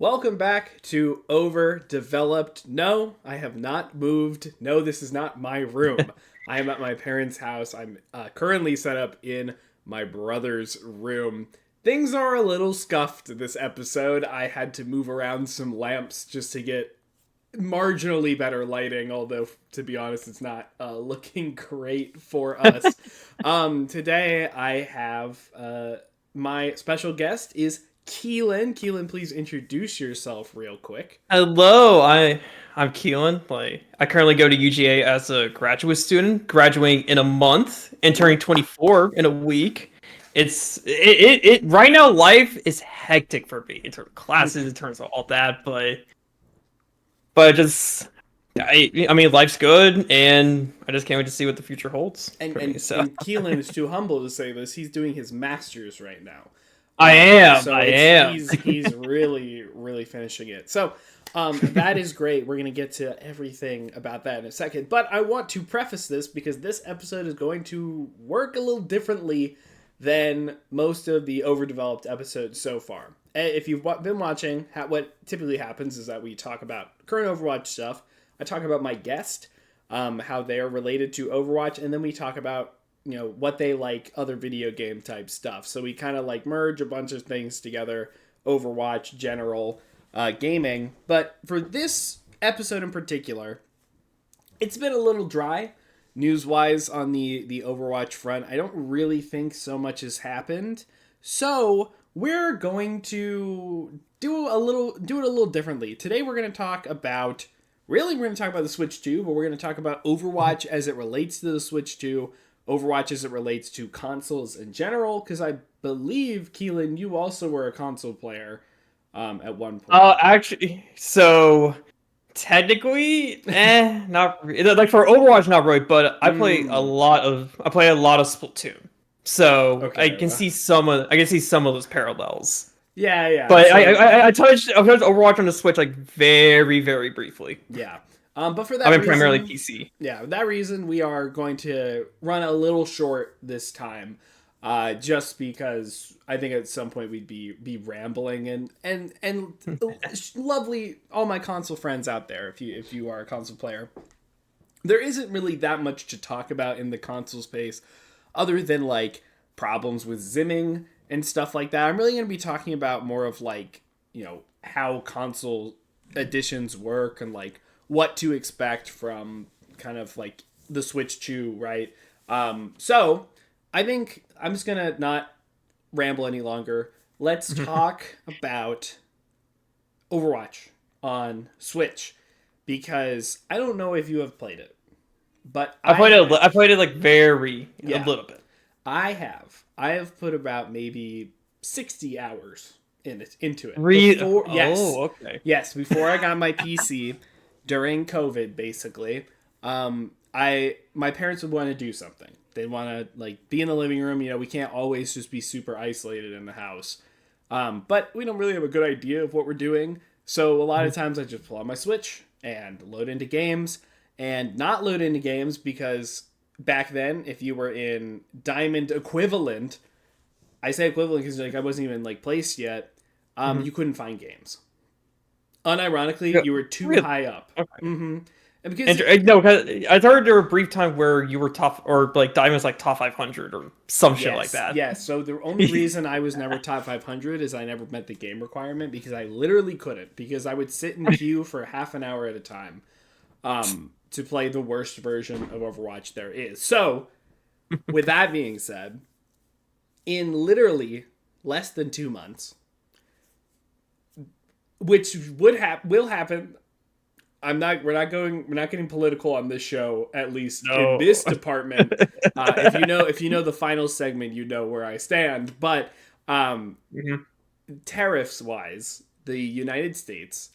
Welcome back to Overdeveloped. No, I have not moved. No, this is not my room. I am at my parents' house. I'm currently set up in my brother's room. Things are a little scuffed this episode. I had to move around some lamps just to get marginally better lighting, although, to be honest, it's not looking great for us. Today, I have my special guest is Keylan. Keylan, please introduce yourself real quick. Hello, I'm Keelan. I currently go to UGA as a graduate student, graduating in a month and turning 24 in a week. It right now life is hectic for me in terms of classes, in terms of all that, but just I mean life's good and I just can't wait to see what the future holds And for me. and So and Keelan is too humble to say this. He's doing his master's right now. I am, So I it's am. he's really finishing it. So that is great. We're gonna get to everything about that in a second. But I want to preface this because this episode is going to work a little differently than most of the overdeveloped episodes so far. If you've been watching, what typically happens is that we talk about current Overwatch stuff. I talk about my guest, how they are related to Overwatch, and then we talk about what they like, other video game type stuff. So we kind of like merge a bunch of things together: Overwatch, general gaming. But for this episode in particular, it's been a little dry news wise on the Overwatch front. I don't really think so much has happened. So we're going to do it a little differently. Today we're going to talk about we're going to talk about the Switch 2, but we're going to talk about Overwatch as it relates to the Switch 2, Overwatch as it relates to consoles in general, because I believe, Keelan, you also were a console player at one point. Actually, so technically, not like for Overwatch, not really. But I play a lot of Splatoon, so I Okay. can see some of those parallels. Yeah, yeah. But So, I touched Overwatch on the Switch like very very briefly. yeah. But for I that mean primarily reason, PC. yeah, that reason we are going to run a little short this time, just because I think at some point we'd be rambling and lovely all my console friends out there. If you are a console player, there isn't really that much to talk about in the console space, other than like problems with zimming and stuff like that. I'm really going to be talking about more of like how console editions work and like what to expect from kind of like the Switch 2, right? So I think I'm just gonna not ramble any longer. Let's talk about Overwatch on Switch, because I don't know if you have played it, but I I played it. have. I played it like a Yeah, little bit. I have. I have put about maybe 60 hours into it Re before. Yes, Oh, okay. yes, before I got my PC during COVID, basically. My parents would want to do something. They'd want to like be in the living room. We can't always just be super isolated in the house. But we don't really have a good idea of what we're doing. So a lot of times I just pull out my Switch and load into games, and not load into games because back then, if you were in Diamond equivalent, I say equivalent because like I wasn't even like placed yet. You couldn't find games. Unironically, Yeah, you were too really? high up. Okay. Mm-hmm. And because No, 'cause I heard there were a brief time where you were top, or like Diamond's like top 500 or some shit like yes, that. yes. So the only reason I was never top 500 is I never met the game requirement, because I literally couldn't, because I would sit in queue for half an hour at a time to play the worst version of Overwatch there is. So with that being said, in literally less than 2 months, which will happen. We're not getting political on this show, at least in No. this department. If you know the final segment, you know where I stand. But Mhm. tariffs wise, the United States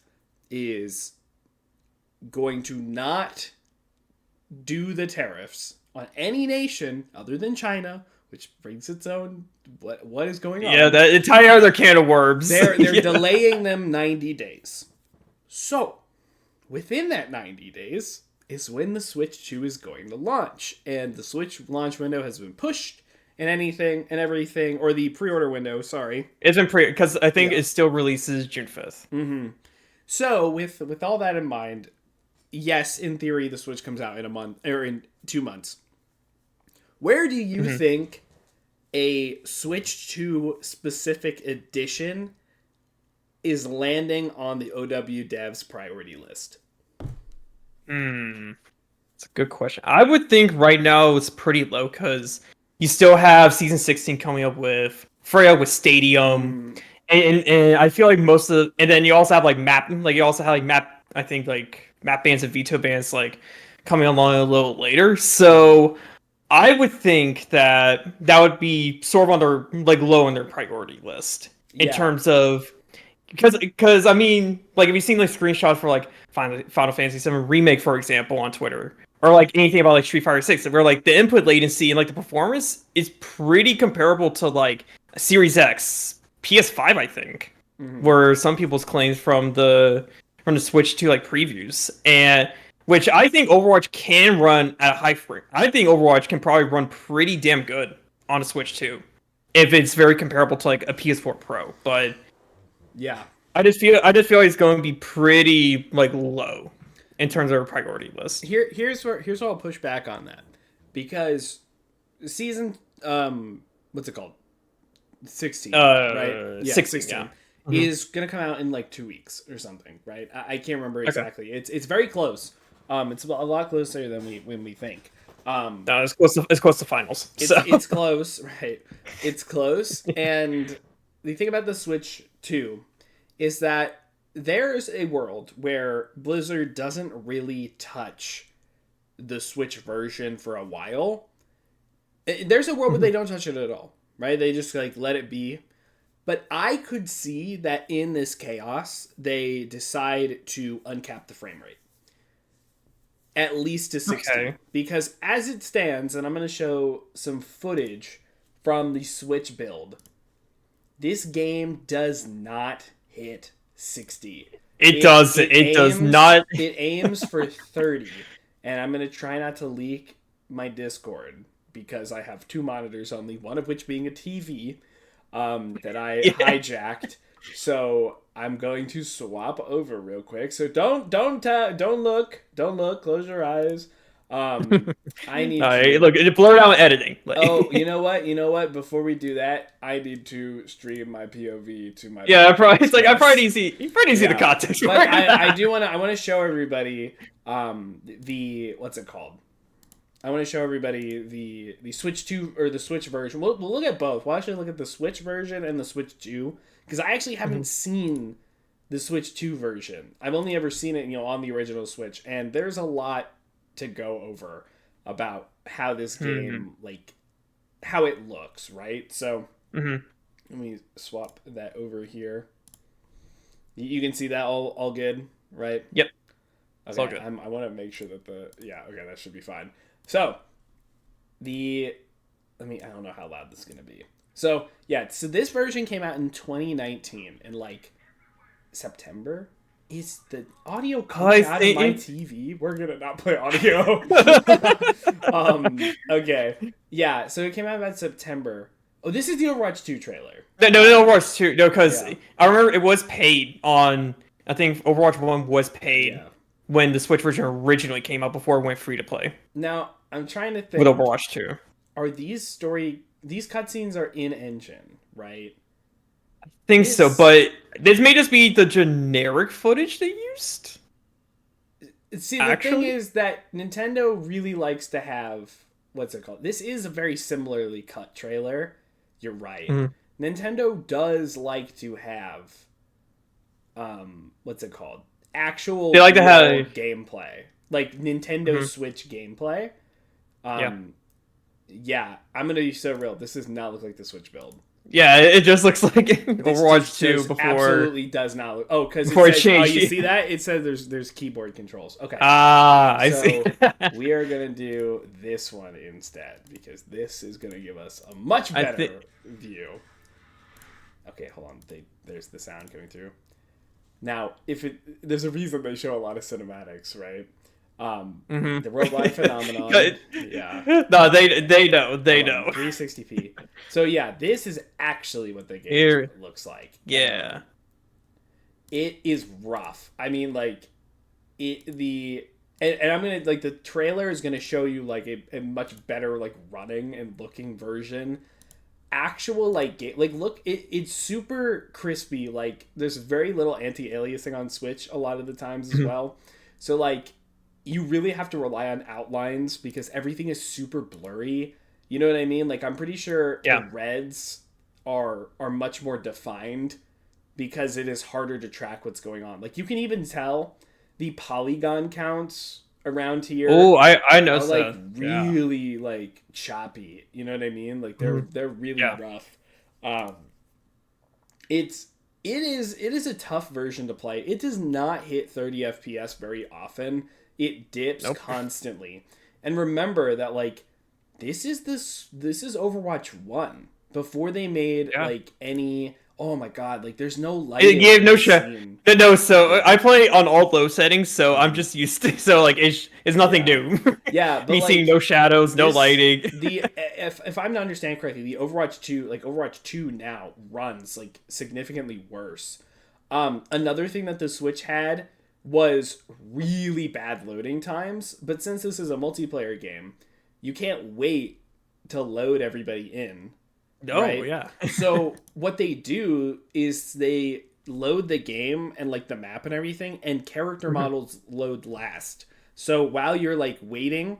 is going to not do the tariffs on any nation other than China, which brings its own what is going Yeah, on. that entire other can of worms. They're Yeah. delaying them 90 days. So within that 90 days is when the Switch 2 is going to launch. And the Switch launch window has been pushed and anything and everything, or the pre-order window. Sorry. It's been because I think Yeah. it still releases June 5th. Mm-hmm. So with all that in mind, yes, in theory, the Switch comes out in a month or in 2 months. Where do you think a Switch 2 specific edition is landing on the OW devs priority list? It's a good question. I would think right now it's pretty low because you still have season 16 coming up with Freya with Stadium, and I feel like most of and then you also have like map. I think like map bands and veto bands like coming along a little later. So I would think that that would be sort of on their like low on their priority list in Yeah. terms of because I mean, like, have you seen like screenshots for like Final Fantasy VII Remake, for example, on Twitter, or like anything about like Street Fighter 6, where like the input latency and like the performance is pretty comparable to like Series X, PS5, I think, were some people's claims from the Switch to like previews, and which I think Overwatch can run at a high frame. I think Overwatch can probably run pretty damn good on a Switch too, if it's very comparable to like a PS4 Pro, but. Yeah. I just feel like it's going to be pretty like low in terms of a priority list. Here's where I'll push back on that, because season what's it called, 16, right? Yeah, 16 yeah. is gonna come out in like 2 weeks or something, right? I can't remember exactly. It's very close. It's a lot closer than we think. No, it's close to finals. It's close, right? It's close, and the thing about the Switch 2 is that there's a world where Blizzard doesn't really touch the Switch version for a while. There's a world where they don't touch it at all, right? They just like let it be. But I could see that in this chaos, they decide to uncap the frame rate. At least to 60. Okay. Because as it stands, and I'm going to show some footage from the Switch build, this game does not hit 60. It does not. It aims for 30. And I'm going to try not to leak my Discord because I have two monitors only, one of which being a TV that I hijacked. So I'm going to swap over real quick. So don't look. Close your eyes. I need to look. It blurred out editing. Oh, you know what? Before we do that, I need to stream my POV to my. Yeah, I probably need to see the context. But I want to show everybody the what's it called? I want to show everybody the Switch 2 or the Switch version. We'll look at both. We'll actually look at the Switch version and the Switch 2 because I actually haven't seen the Switch 2 version. I've only ever seen it, on the original Switch, and there's a lot to go over about how this game, like, how it looks, right? So, let me swap that over here. You can see that all good, right? Yep. Okay, it's all good. I want to make sure that that should be fine. So, I don't know how loud this is going to be. So, so this version came out in 2019 in, like, September. Is the audio coming out of my TV? We're going to not play audio. Okay. Yeah, so it came out about September. Oh, this is the Overwatch 2 trailer. No, Overwatch 2. No, because I remember it was paid on... I think Overwatch 1 was paid when the Switch version originally came out before it went free to play. Now, I'm trying to think... With Overwatch 2. Are these cutscenes are in-engine, right? I think so, but this may just be the generic footage they used. See, the thing is that Nintendo really likes to have... What's it called? This is a very similarly cut trailer. You're right. Nintendo does like to have... what's it called? Actual they like to have gameplay. Like Nintendo Switch gameplay. Yeah, I'm gonna be so real. This does not look like the Switch build. Yeah, it just looks like Overwatch 2 before. Absolutely does not look. Oh, because it changed. You see that? It says there's keyboard controls. Okay. I see. We are gonna do this one instead because this is gonna give us a much better view. Okay, hold on. There's the sound coming through. Now, there's a reason they show a lot of cinematics, right? The worldwide phenomenon. Yeah. No, they know. 360p. So yeah, this is actually what the game Here, looks like. yeah. It is rough. I mean, like and I'm gonna like the trailer is gonna show you like a much better like running and looking version. Actual like game, like look, it's super crispy. Like there's very little anti-aliasing on Switch a lot of the times as well. So like you really have to rely on outlines because everything is super blurry. You know what I mean? Like I'm pretty sure the reds are much more defined because it is harder to track what's going on. Like you can even tell the polygon counts around here Oh, I know are like that. Yeah. really like choppy. You know what I mean? Like they're really Yeah. rough. Um, it is a tough version to play. It does not hit 30 FPS very often. It dips Nope. constantly. And remember that like this is Overwatch 1 before they made Yeah. like any oh my god, like there's no It lighting gave in no the shit. scene. No, so I play on all low settings, so I'm just used to. So like it's nothing Yeah. new. Yeah, but Me seeing like no shadows, no this lighting. the if I'm to understand correctly, the Overwatch 2 now runs like significantly worse. Another thing that the Switch had was really bad loading times, but since this is a multiplayer game, you can't wait to load everybody in, No, right? yeah. So what they do is they load the game and like the map and everything, and character models load last. So while you're like waiting,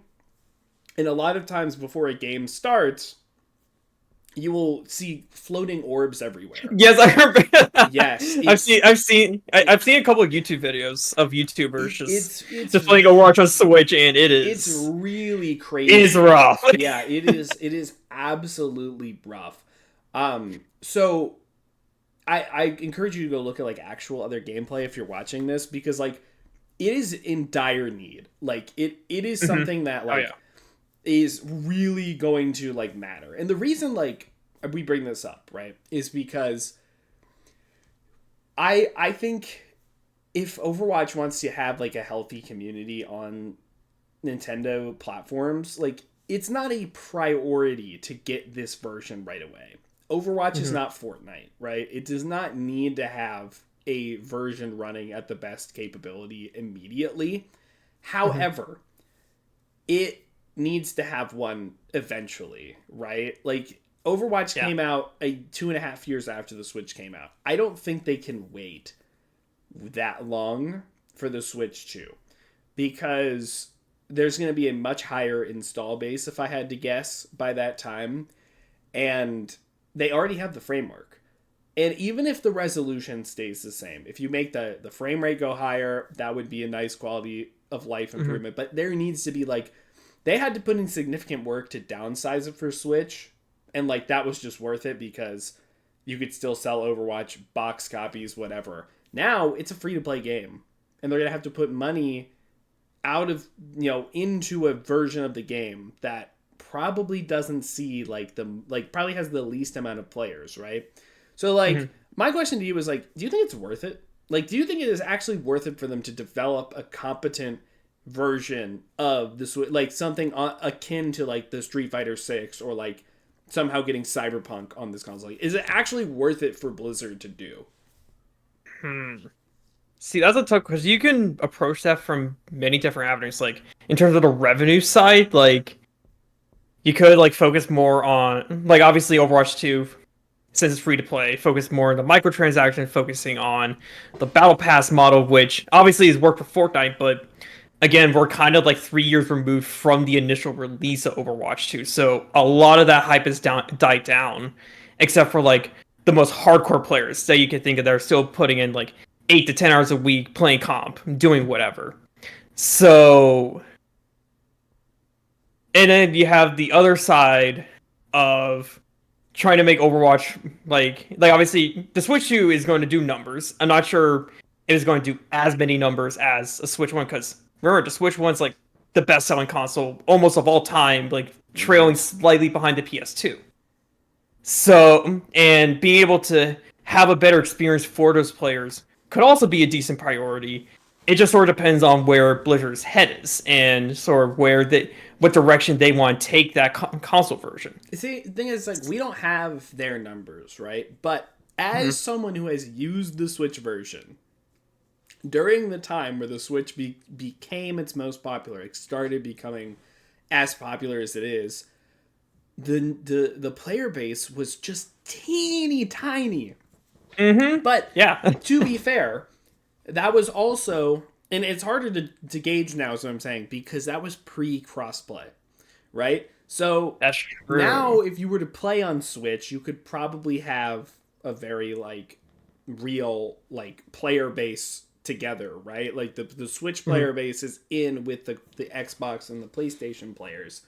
and a lot of times before a game starts, you will see floating orbs everywhere. Yes, I remember. Yes, I've seen a couple of YouTube videos of YouTubers it's just playing Overwatch on Switch, and it's really it is crazy. rough. Yeah, it is absolutely rough. So I encourage you to go look at like actual other gameplay if you're watching this because like it is in dire need. Like it is something that Oh like yeah. is really going to like matter. And the reason like we bring this up, right, is because I think if Overwatch wants to have like a healthy community on Nintendo platforms, like it's not a priority to get this version right away. Overwatch is not Fortnite, right? It does not need to have a version running at the best capability immediately. However, it needs to have one eventually, right? Like Overwatch came out 2.5 years after the Switch came out. I don't think they can wait that long for the Switch 2 because there's going to be a much higher install base, if I had to guess, by that time. And they already have the framework. And even if the resolution stays the same, if you make the frame rate go higher, that would be a nice quality of life improvement. But there needs to be like, they had to put in significant work to downsize it for Switch. And like, that was just worth it because you could still sell Overwatch box copies, whatever. Now it's a free to play game. And they're going to have to put money out of, into a version of the game that probably doesn't see probably has the least amount of players, right? So like my question to you is like, do you think it's worth it? Like, do you think it is actually worth it for them to develop a competent version of the Switch, like something akin to like the Street Fighter 6 or like somehow getting Cyberpunk on this console? Like, is it actually worth it for Blizzard to do? See, that's a tough because you can approach that from many different avenues. Like in terms of the revenue side, like you could like focus more on like obviously Overwatch 2, since it's free to play, focus more on the microtransaction, focusing on the battle pass model, which obviously has worked for Fortnite, but again, we're kind of like 3 years removed from the initial release of Overwatch 2. So a lot of that hype is died down, except for like the most hardcore players that you can think of that are still putting in like 8 to 10 hours a week playing comp, doing whatever. So, and then you have the other side of trying to make Overwatch like obviously the Switch 2 is going to do numbers. I'm not sure it is going to do as many numbers as a Switch 1 because remember the Switch 1's like the best selling console almost of all time, like trailing slightly behind the PS2. So and being able to have a better experience for those players could also be a decent priority. it just sort of depends on where Blizzard's head is and sort of what direction they want to take that console version. See, the thing is, like, we don't have their numbers, right? But as someone who has used the Switch version during the time where the Switch became its most popular, it started becoming as popular as it is, the player base was just teeny tiny. But yeah, to be fair, that was also, and it's harder to gauge now, is what I'm saying, because that was pre-crossplay, right? So that's true. now, if you were to play on Switch, you could probably have a very like real like player base together, right? Like the Switch player base is in with the Xbox and the PlayStation players.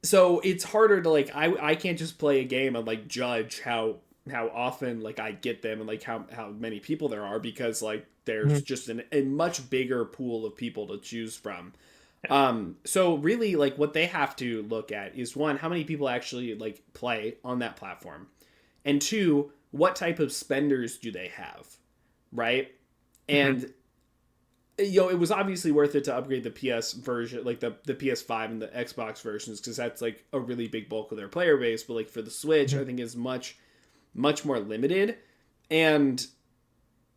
So it's harder to like I can't just play a game and like judge how often like I get them and like how many people there are, because like there's just a much bigger pool of people to choose from. So really like what they have to look at is, one, how many people actually like play on that platform, and two, what type of spenders do they have, right? And it was obviously worth it to upgrade the PS version, like the PS5 and the Xbox versions, because that's like a really big bulk of their player base. But like for the Switch, I think is much more limited, and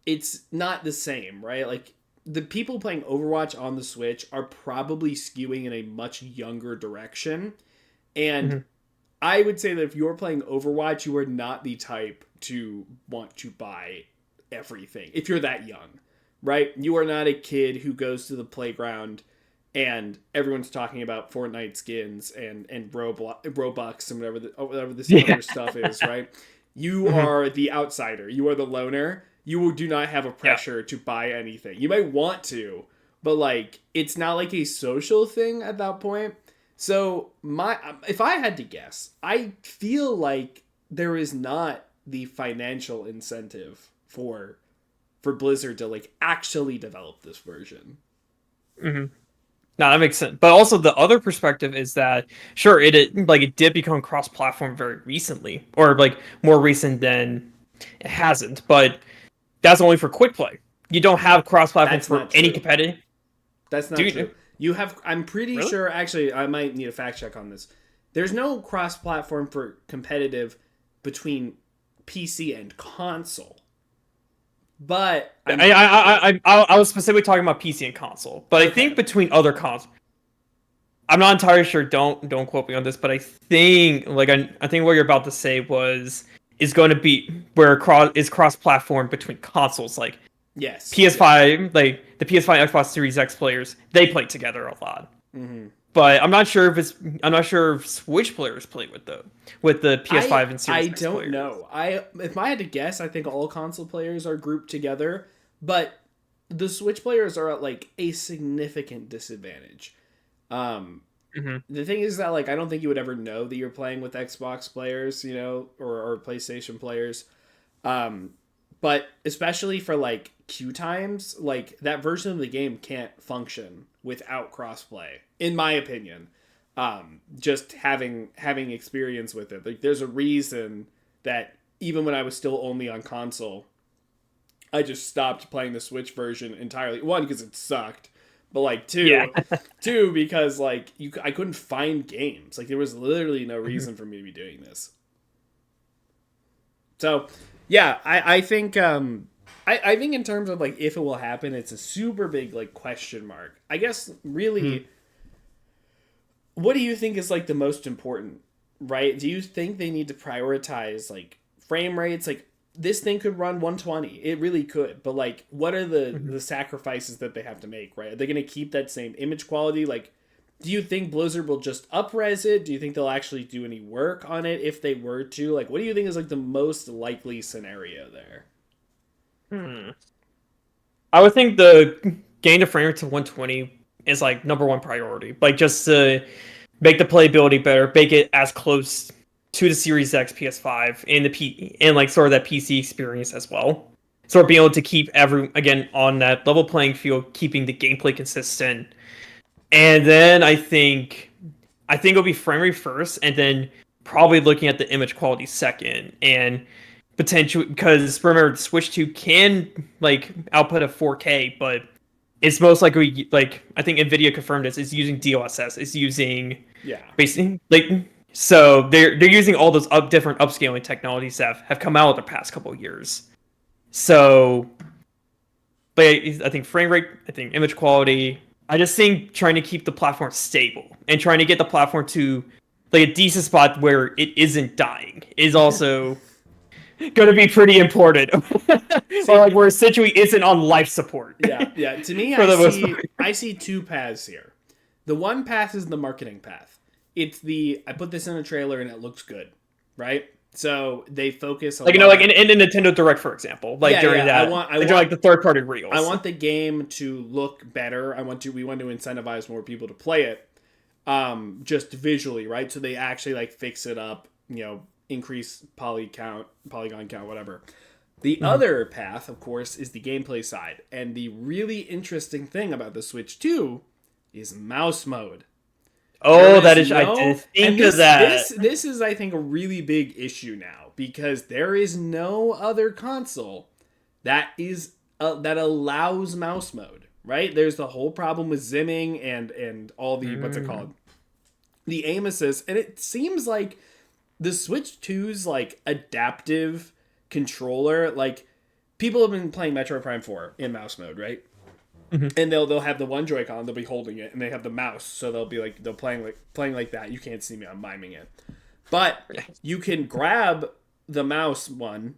it's not the same, right? Like the people playing Overwatch on the Switch are probably skewing in a much younger direction, and I would say that if you're playing Overwatch, you are not the type to want to buy everything if you're that young, right? You are not a kid who goes to the playground and everyone's talking about Fortnite skins and Robux and whatever this other stuff is, right? You are the outsider. You are the loner. You do not have a pressure to buy anything. You might want to, but like it's not like a social thing at that point. So if I had to guess, I feel like there is not the financial incentive for Blizzard to like actually develop this version. No, that makes sense. But also the other perspective is that sure, it did become cross-platform very recently, or like more recent than it hasn't. But that's only for quick play. You don't have cross-platform for any competitive. That's not true. You have. I'm pretty sure. Actually, I might need a fact check on this. There's no cross-platform for competitive between PC and console. But I was specifically talking about PC and console, but okay. I think between other consoles, I'm not entirely sure. Don't quote me on this, but I think I think what you're about to say is going to be where cross-platform between consoles, like yes, PS5, like the PS5 Xbox Series X players, they play together a lot. But I'm not sure if Switch players play with the PS5 and Series X players. I don't know. If I had to guess, I think all console players are grouped together, but the Switch players are at like a significant disadvantage. The thing is that like I don't think you would ever know that you're playing with Xbox players, or PlayStation players. But especially for like queue times, like that version of the game can't function without crossplay, in my opinion. Just having experience with it, like there's a reason that even when I was still only on console, I just stopped playing the Switch version entirely. One, because it sucked, but like two because like I couldn't find games. Like there was literally no reason for me to be doing this. So yeah, I think I think in terms of like if it will happen, it's a super big like question mark. I guess really, what do you think is like the most important, right? Do you think they need to prioritize like frame rates? Like this thing could run 120, it really could, but like what are the sacrifices that they have to make, right? Are they going to keep that same image quality? Like, do you think Blizzard will just up-res it? Do you think they'll actually do any work on it if they were to? Like, what do you think is like the most likely scenario there? I would think the gain of frame rate to 120 is like number one priority. Like just to make the playability better, make it as close to the Series X, PS5, and like sort of that PC experience as well. Sort of being able to keep again on that level playing field, keeping the gameplay consistent. And then I think it'll be frame rate first, and then probably looking at the image quality second. And potential, because remember, Switch 2 can like output a 4K, but it's most likely, like, I think Nvidia confirmed this, it's using DLSS. It's using Yeah. basically, like, so they're using all those different upscaling technologies that have come out in the past couple of years. So, but I think frame rate, I think image quality. I just think trying to keep the platform stable and trying to get the platform to like a decent spot where it isn't dying is also going to be pretty important. Or like where Situate isn't on life support. Yeah, yeah. To me, For the most part. I see two paths here. The one path is the marketing path. It's the I put this in a trailer and it looks good, right? So they focus a Like, lot. like in the Nintendo Direct, for example, like during that, I like, want like the third-party reels. I want the game to look better. We want to incentivize more people to play it, just visually, right? So they actually like fix it up, increase polygon count, whatever. The other path, of course, is the gameplay side, and the really interesting thing about the Switch 2 is mouse mode. Oh, that is, I didn't think of that. This is, I think, a really big issue now because there is no other console that that allows mouse mode. Right? There's the whole problem with zimming and all the what's it called, the aim assist, and it seems like the Switch 2's like adaptive controller, like people have been playing Metroid Prime 4 in mouse mode, right? And they'll have the one Joy-Con, they'll be holding it, and they have the mouse, so they'll playing like that. You can't see me, I'm miming it, but you can grab the mouse one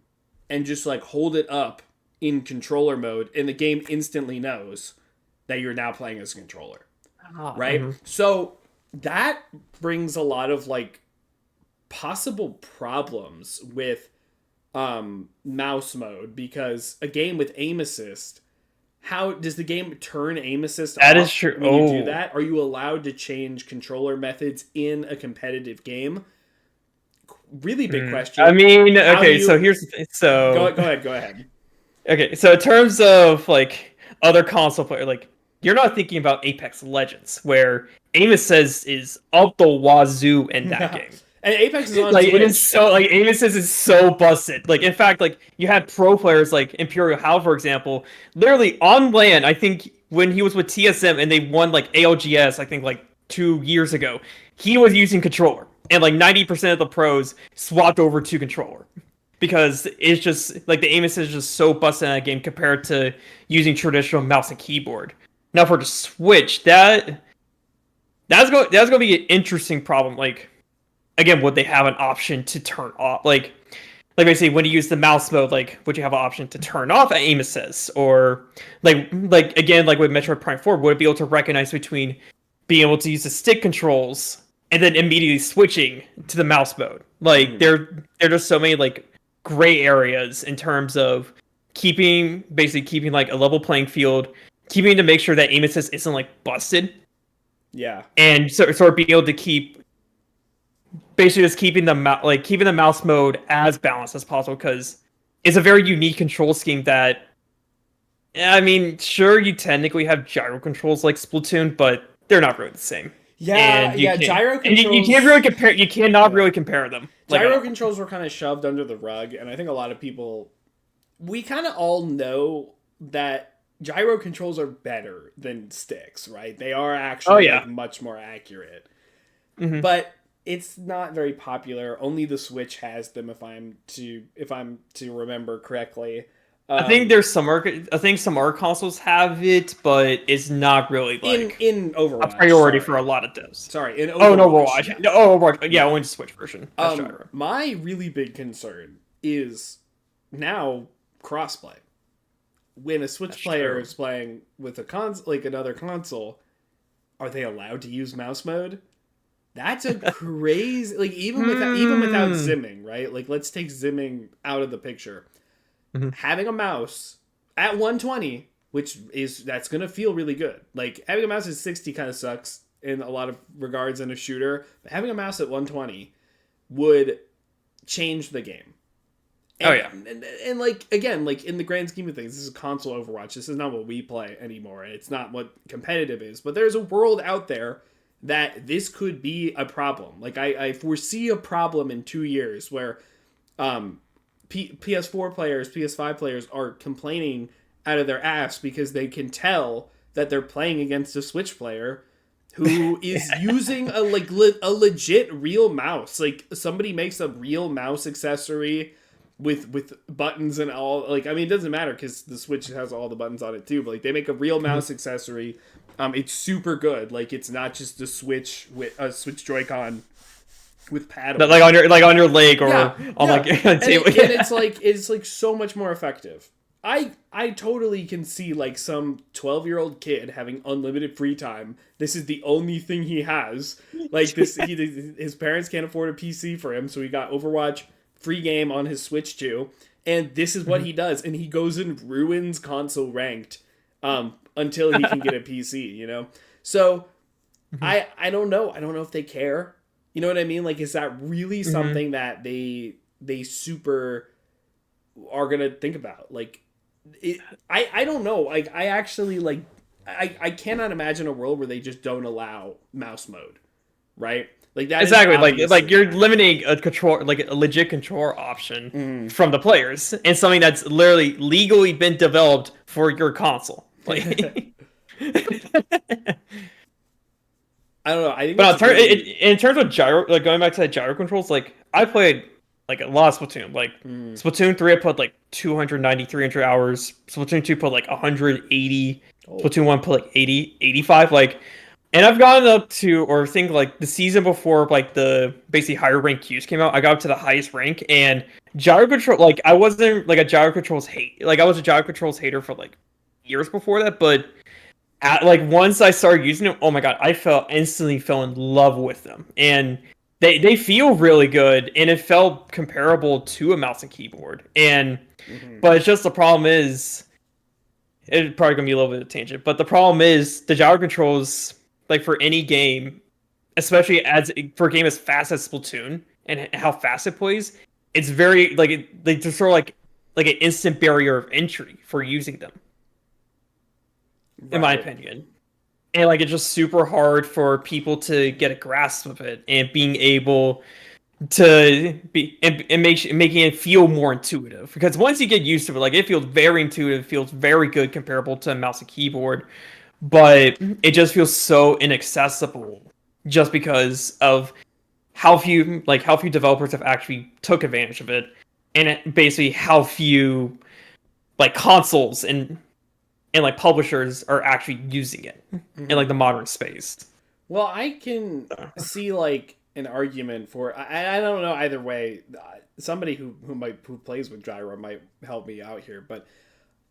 and just like hold it up in controller mode, and the game instantly knows that you're now playing as a controller, right? So that brings a lot of like possible problems with mouse mode, because a game with aim assist, how does the game turn aim assist That off is true. when you do that? Are you allowed to change controller methods in a competitive game? Really big question. I mean, okay, so here's the thing. So Go ahead. Okay, so in terms of like other console player, like you're not thinking about Apex Legends, where aim assist is up the wazoo in that game. And Apex is on like Switch. It is so like aim assist is so busted. Like in fact, like you had pro players like Imperial Hal, for example, literally on LAN. I think when he was with TSM and they won like ALGS, I think like 2 years ago, he was using controller, and like 90% of the pros swapped over to controller because it's just like the aim assist is just so busted in that game compared to using traditional mouse and keyboard. Now for the Switch, that's going to be an interesting problem. Like, again, would they have an option to turn off? Like basically, when you use the mouse mode, like, would you have an option to turn off aim assist? Or like again, like with Metroid Prime 4, would it be able to recognize between being able to use the stick controls and then immediately switching to the mouse mode? Like, there are just so many like gray areas in terms of keeping like a level playing field, keeping to make sure that aim assist isn't like busted. Yeah. And sort of being able to keep basically just keeping the mouse mode as balanced as possible, because it's a very unique control scheme that, I mean, sure, you technically have gyro controls like Splatoon, but they're not really the same. Yeah, gyro controls. And you can't really compare. You cannot really compare them. Gyro controls were kind of shoved under the rug, and I think a lot of people, we kind of all know that gyro controls are better than sticks, right? They are actually like, much more accurate. But it's not very popular. Only the Switch has them, if I'm to remember correctly. I think some other consoles have it, but it's not really like in Overwatch a priority for a lot of devs. Sorry, in Overwatch. Oh no, Overwatch. Yeah. Overwatch. Yeah, only the Switch version. My really big concern is now crossplay. When a Switch player is playing with another console, are they allowed to use mouse mode? That's a crazy, like, even without zimming, right? Like, let's take zimming out of the picture. Having a mouse at 120, that's gonna feel really good. Like, having a mouse at 60 kind of sucks in a lot of regards in a shooter, but having a mouse at 120 would change the game. And like, again, like, in the grand scheme of things, this is console Overwatch. This is not what we play anymore, and it's not what competitive is. But there's a world out there that this could be a problem. Like, I foresee a problem in 2 years where PS4 players, PS5 players are complaining out of their ass because they can tell that they're playing against a Switch player who is using a legit real mouse. Like somebody makes a real mouse accessory with buttons and all. Like I mean, it doesn't matter because the Switch has all the buttons on it too. But like they make a real mouse accessory. It's super good. Like it's not just a Switch with a Switch Joy-Con with paddles, like on your leg or on like a table. And it's like so much more effective. I totally can see like some 12-year-old kid having unlimited free time. This is the only thing he has. Like his parents can't afford a PC for him, so he got Overwatch free game on his Switch too. And this is what he does, and he goes and ruins console ranked until he can get a PC. You know, so I don't know. I don't know if they care. You know what I mean? Like, is that really something that they super are gonna think about? Like, I don't know. Like, I actually like I cannot imagine a world where they just don't allow mouse mode, right? Like that exactly. Like you're limiting a control, like a legit control option from the players, and something that's literally legally been developed for your console. Like. I don't know. I think, but in terms of gyro, like going back to the gyro controls, like I played like a lot of Splatoon. Like Splatoon 3, I put like 290, 300 hours. Splatoon 2 put like 180. Splatoon 1 put like 80, 85. Like, and I've gotten up to, or think like the season before, like the basically higher rank queues came out, I got up to the highest rank, and gyro control. Like I wasn't like a gyro controls hate. Like I was a gyro controls hater for like years before that, but. Like once I started using them, oh my god, I instantly fell in love with them, and they feel really good, and it felt comparable to a mouse and keyboard. And but it's just the problem is, it's probably gonna be a little bit of a tangent, but the problem is the gyro controls, like for any game, especially for a game as fast as Splatoon and how fast it plays, it's very like just sort of like an instant barrier of entry for using them. In my opinion. And like it's just super hard for people to get a grasp of it and being able to be and making it feel more intuitive. Because once you get used to it, like it feels very intuitive, it feels very good comparable to a mouse and keyboard, but it just feels so inaccessible just because of how few developers have actually took advantage of it, and basically how few like consoles and like publishers are actually using it in like the modern space. Well, I can see like an argument for. I don't know either way. Somebody who plays with gyro might help me out here, but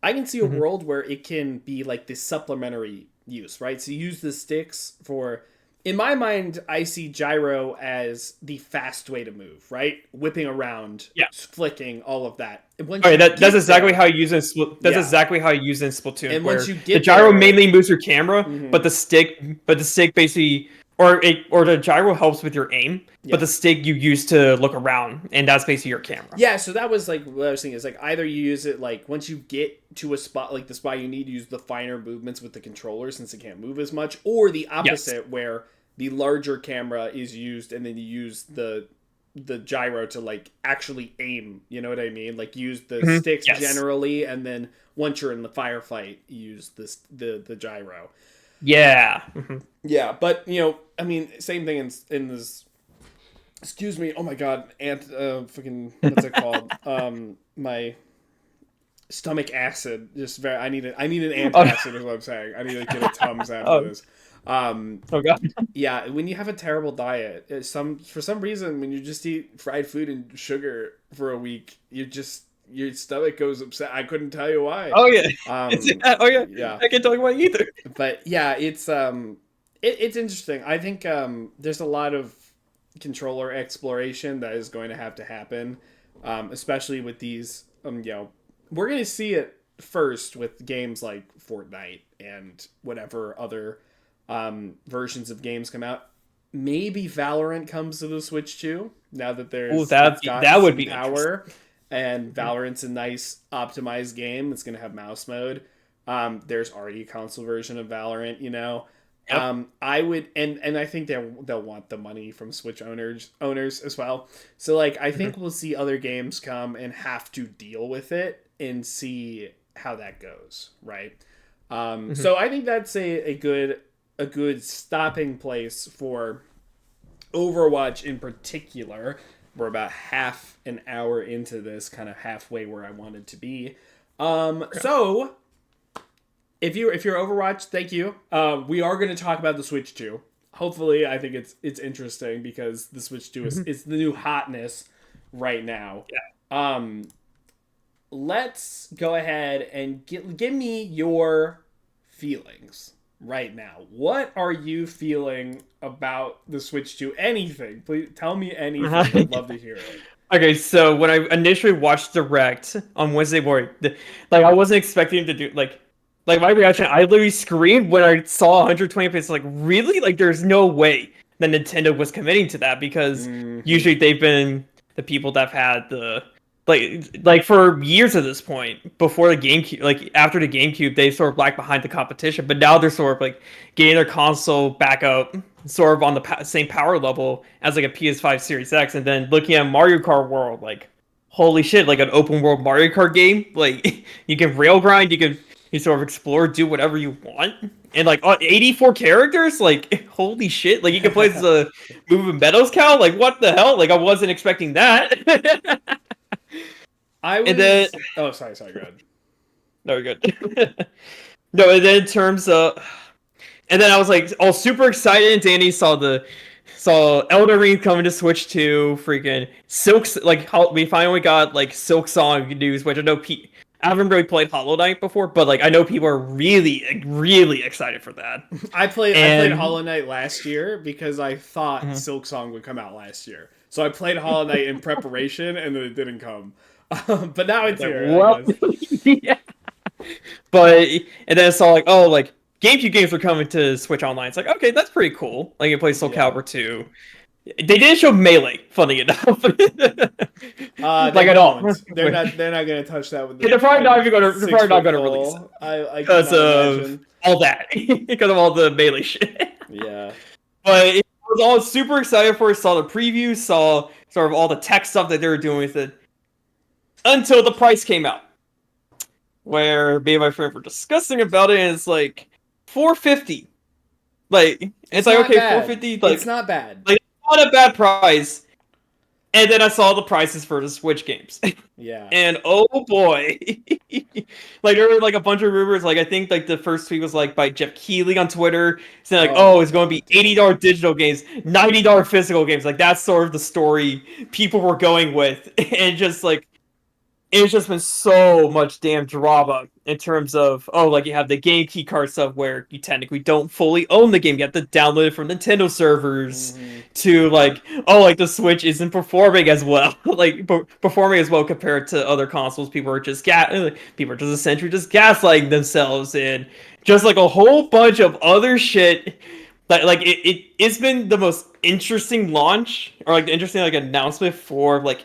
I can see a world where it can be like this supplementary use, right? So you use the sticks for. In my mind, I see gyro as the fast way to move, right? Whipping around, flicking, all of that. That's exactly how you use in exactly how you use in Splatoon. And once you get the gyro mainly moves your camera, but the stick basically, or the gyro helps with your aim, but the stick you use to look around, and that's basically your camera. Yeah, so that was like what I was thinking. Is like either you use it like once you get to a spot, like the spot you need to use the finer movements with the controller since it can't move as much, or the opposite where the larger camera is used and then you use the gyro to like actually aim, you know what I mean? Like use the sticks generally, and then once you're in the firefight, you use the gyro. Yeah. Yeah, but you know, I mean, same thing in this. Excuse me. Oh my god, fucking what's it called? My stomach acid. Just very. I need an antacid is what I'm saying. I need to get a Tums after this. Oh god. Yeah, when you have a terrible diet, for some reason when you just eat fried food and sugar for a week, your stomach goes upset. I couldn't tell you why. Oh yeah. Yeah. I can't tell you why either. But yeah, it's interesting. I think there's a lot of controller exploration that is going to have to happen, especially with these. You know, we're going to see it first with games like Fortnite and whatever other versions of games come out. Maybe Valorant comes to the Switch too. Now that there's that would be power, and Valorant's a nice optimized game. It's going to have mouse mode. There's already a console version of Valorant, you know, Yep. I would, and I think they'll want the money from Switch owners as well. So like I think we'll see other games come and have to deal with it and see how that goes, right? Hmm. So I think that's a good stopping place for Overwatch in particular. We're about half an hour into this, kind of halfway where I wanted to be. So if you're Overwatch, thank you. We are going to talk about the Switch 2. Hopefully, I think it's interesting because the Switch 2 is the new hotness right now. Um, let's go ahead and give me your feelings right now. What are you feeling about the Switch 2? Anything. Please tell me anything. Yeah. I'd love to hear it. Okay, so when I initially watched Direct on Wednesday morning, like I wasn't expecting him to do like my reaction. I literally screamed when I saw 120 FPS. Like, really? Like, there's no way that Nintendo was committing to that because Mm-hmm. usually they've been the people that have had the like for years at this point before the GameCube, like after the GameCube, they sort of lagged behind the competition, but now they're sort of like getting their console back up sort of on the same power level as like a PS5 Series X, and then looking at Mario Kart World, like holy shit, like an open world Mario Kart game, like you can rail grind, you sort of explore, do whatever you want, and like 84 characters, like holy shit, like you can play as a moving Meadows cow, like what the hell, like I wasn't expecting that. I And then was. Oh, sorry. Go ahead. no, we're good. No, and then in terms of, and then I was like all super excited, and Danny saw Elden Ring coming to Switch 2, freaking Silk's like how we finally got like Silk Song news, which I haven't really played Hollow Knight before, but like I know people are really excited for that. I played And Hollow Knight last year because I thought mhm. Silk Song would come out last year. So I played Hollow Knight in preparation, and then it didn't come. But now it's Like, here, I well, guess. yeah. But and then I saw like, oh, like GameCube games were coming to Switch Online. It's like, okay, that's pretty cool. Like you play Soul Yeah. Calibur 2. They didn't show Melee, funny enough. They Like at all. won't. They're not gonna touch that with They're probably not even gonna they're six probably not foot gonna release it pole. I because cannot of imagine. all that. Because of all the Melee shit. Yeah. But it was all super excited for it, saw the preview, saw sort of all the tech stuff that they were doing with it. Until the price came out. Where me and my friend were discussing about it, and it's like 450. Like It's it's like not okay, bad. 450, It's not bad. like not a bad price. And then I saw the prices for the Switch games. Yeah. And oh boy. Like there were like a bunch of rumors. Like I think like the first tweet was like by Jeff Keighley on Twitter saying like, Oh oh, my it's going to be god, dude. $80 digital games, $90 physical games. Like that's sort of the story people were going with. And just like it's just been so much damn drama in terms of like you have the game key card stuff where you technically don't fully own the game. You have to download it from Nintendo servers Hmm. to like like the Switch isn't performing as well, like performing as well compared to other consoles. People are just essentially just gaslighting themselves and just like a whole bunch of other shit. Like it's been the most interesting launch or like the interesting like announcement for like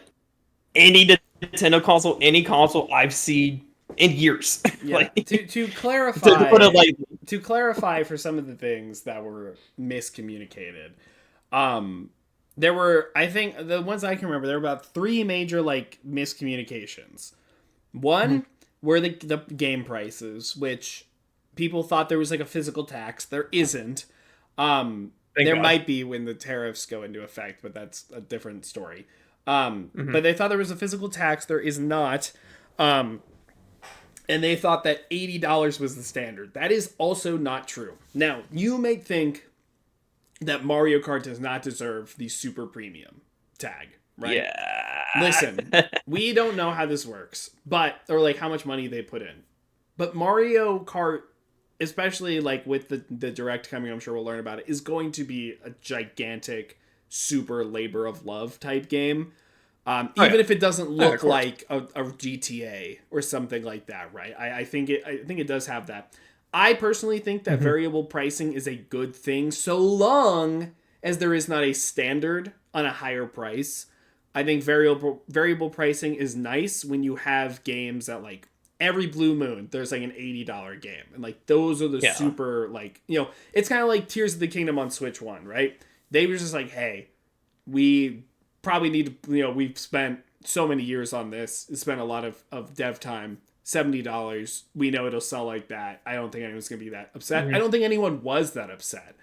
any Nintendo console, any console I've seen in years. Yeah. Like to put it lightly. To clarify for some of the things that were miscommunicated. Um there were, I think the ones I can remember, there were about three major like miscommunications. One were the game prices, which people thought there was like a physical tax. There isn't. Thank There God. might be when the tariffs go into effect, but that's a different story. Hmm. But they thought there was a physical tax. There is not. Um, and they thought that $80 was the standard. That is also not true. Now, you may think that Mario Kart does not deserve the super premium tag, right? Yeah. Listen, we don't know how this works, but or like how much money they put in. But Mario Kart, especially like with the direct coming, I'm sure we'll learn about it, is going to be a gigantic super labor of love type game. Oh yeah. Even if it doesn't Oh, yeah, of look course. like a GTA or something like that, right? I think it does have that. I personally think that Hmm. variable pricing is a good thing so long as there is not a standard on a higher price. I think variable pricing is nice when you have games that like every blue moon there's like an $80 game, and like those are the Yeah. super like, you know, it's kind of like Tears of the Kingdom on Switch 1, right? They were just like, hey, we probably need to, you know, we've spent so many years on this, spent a lot of dev time. $70, we know it'll sell like that. I don't think anyone's gonna be that upset. I don't think anyone was that upset.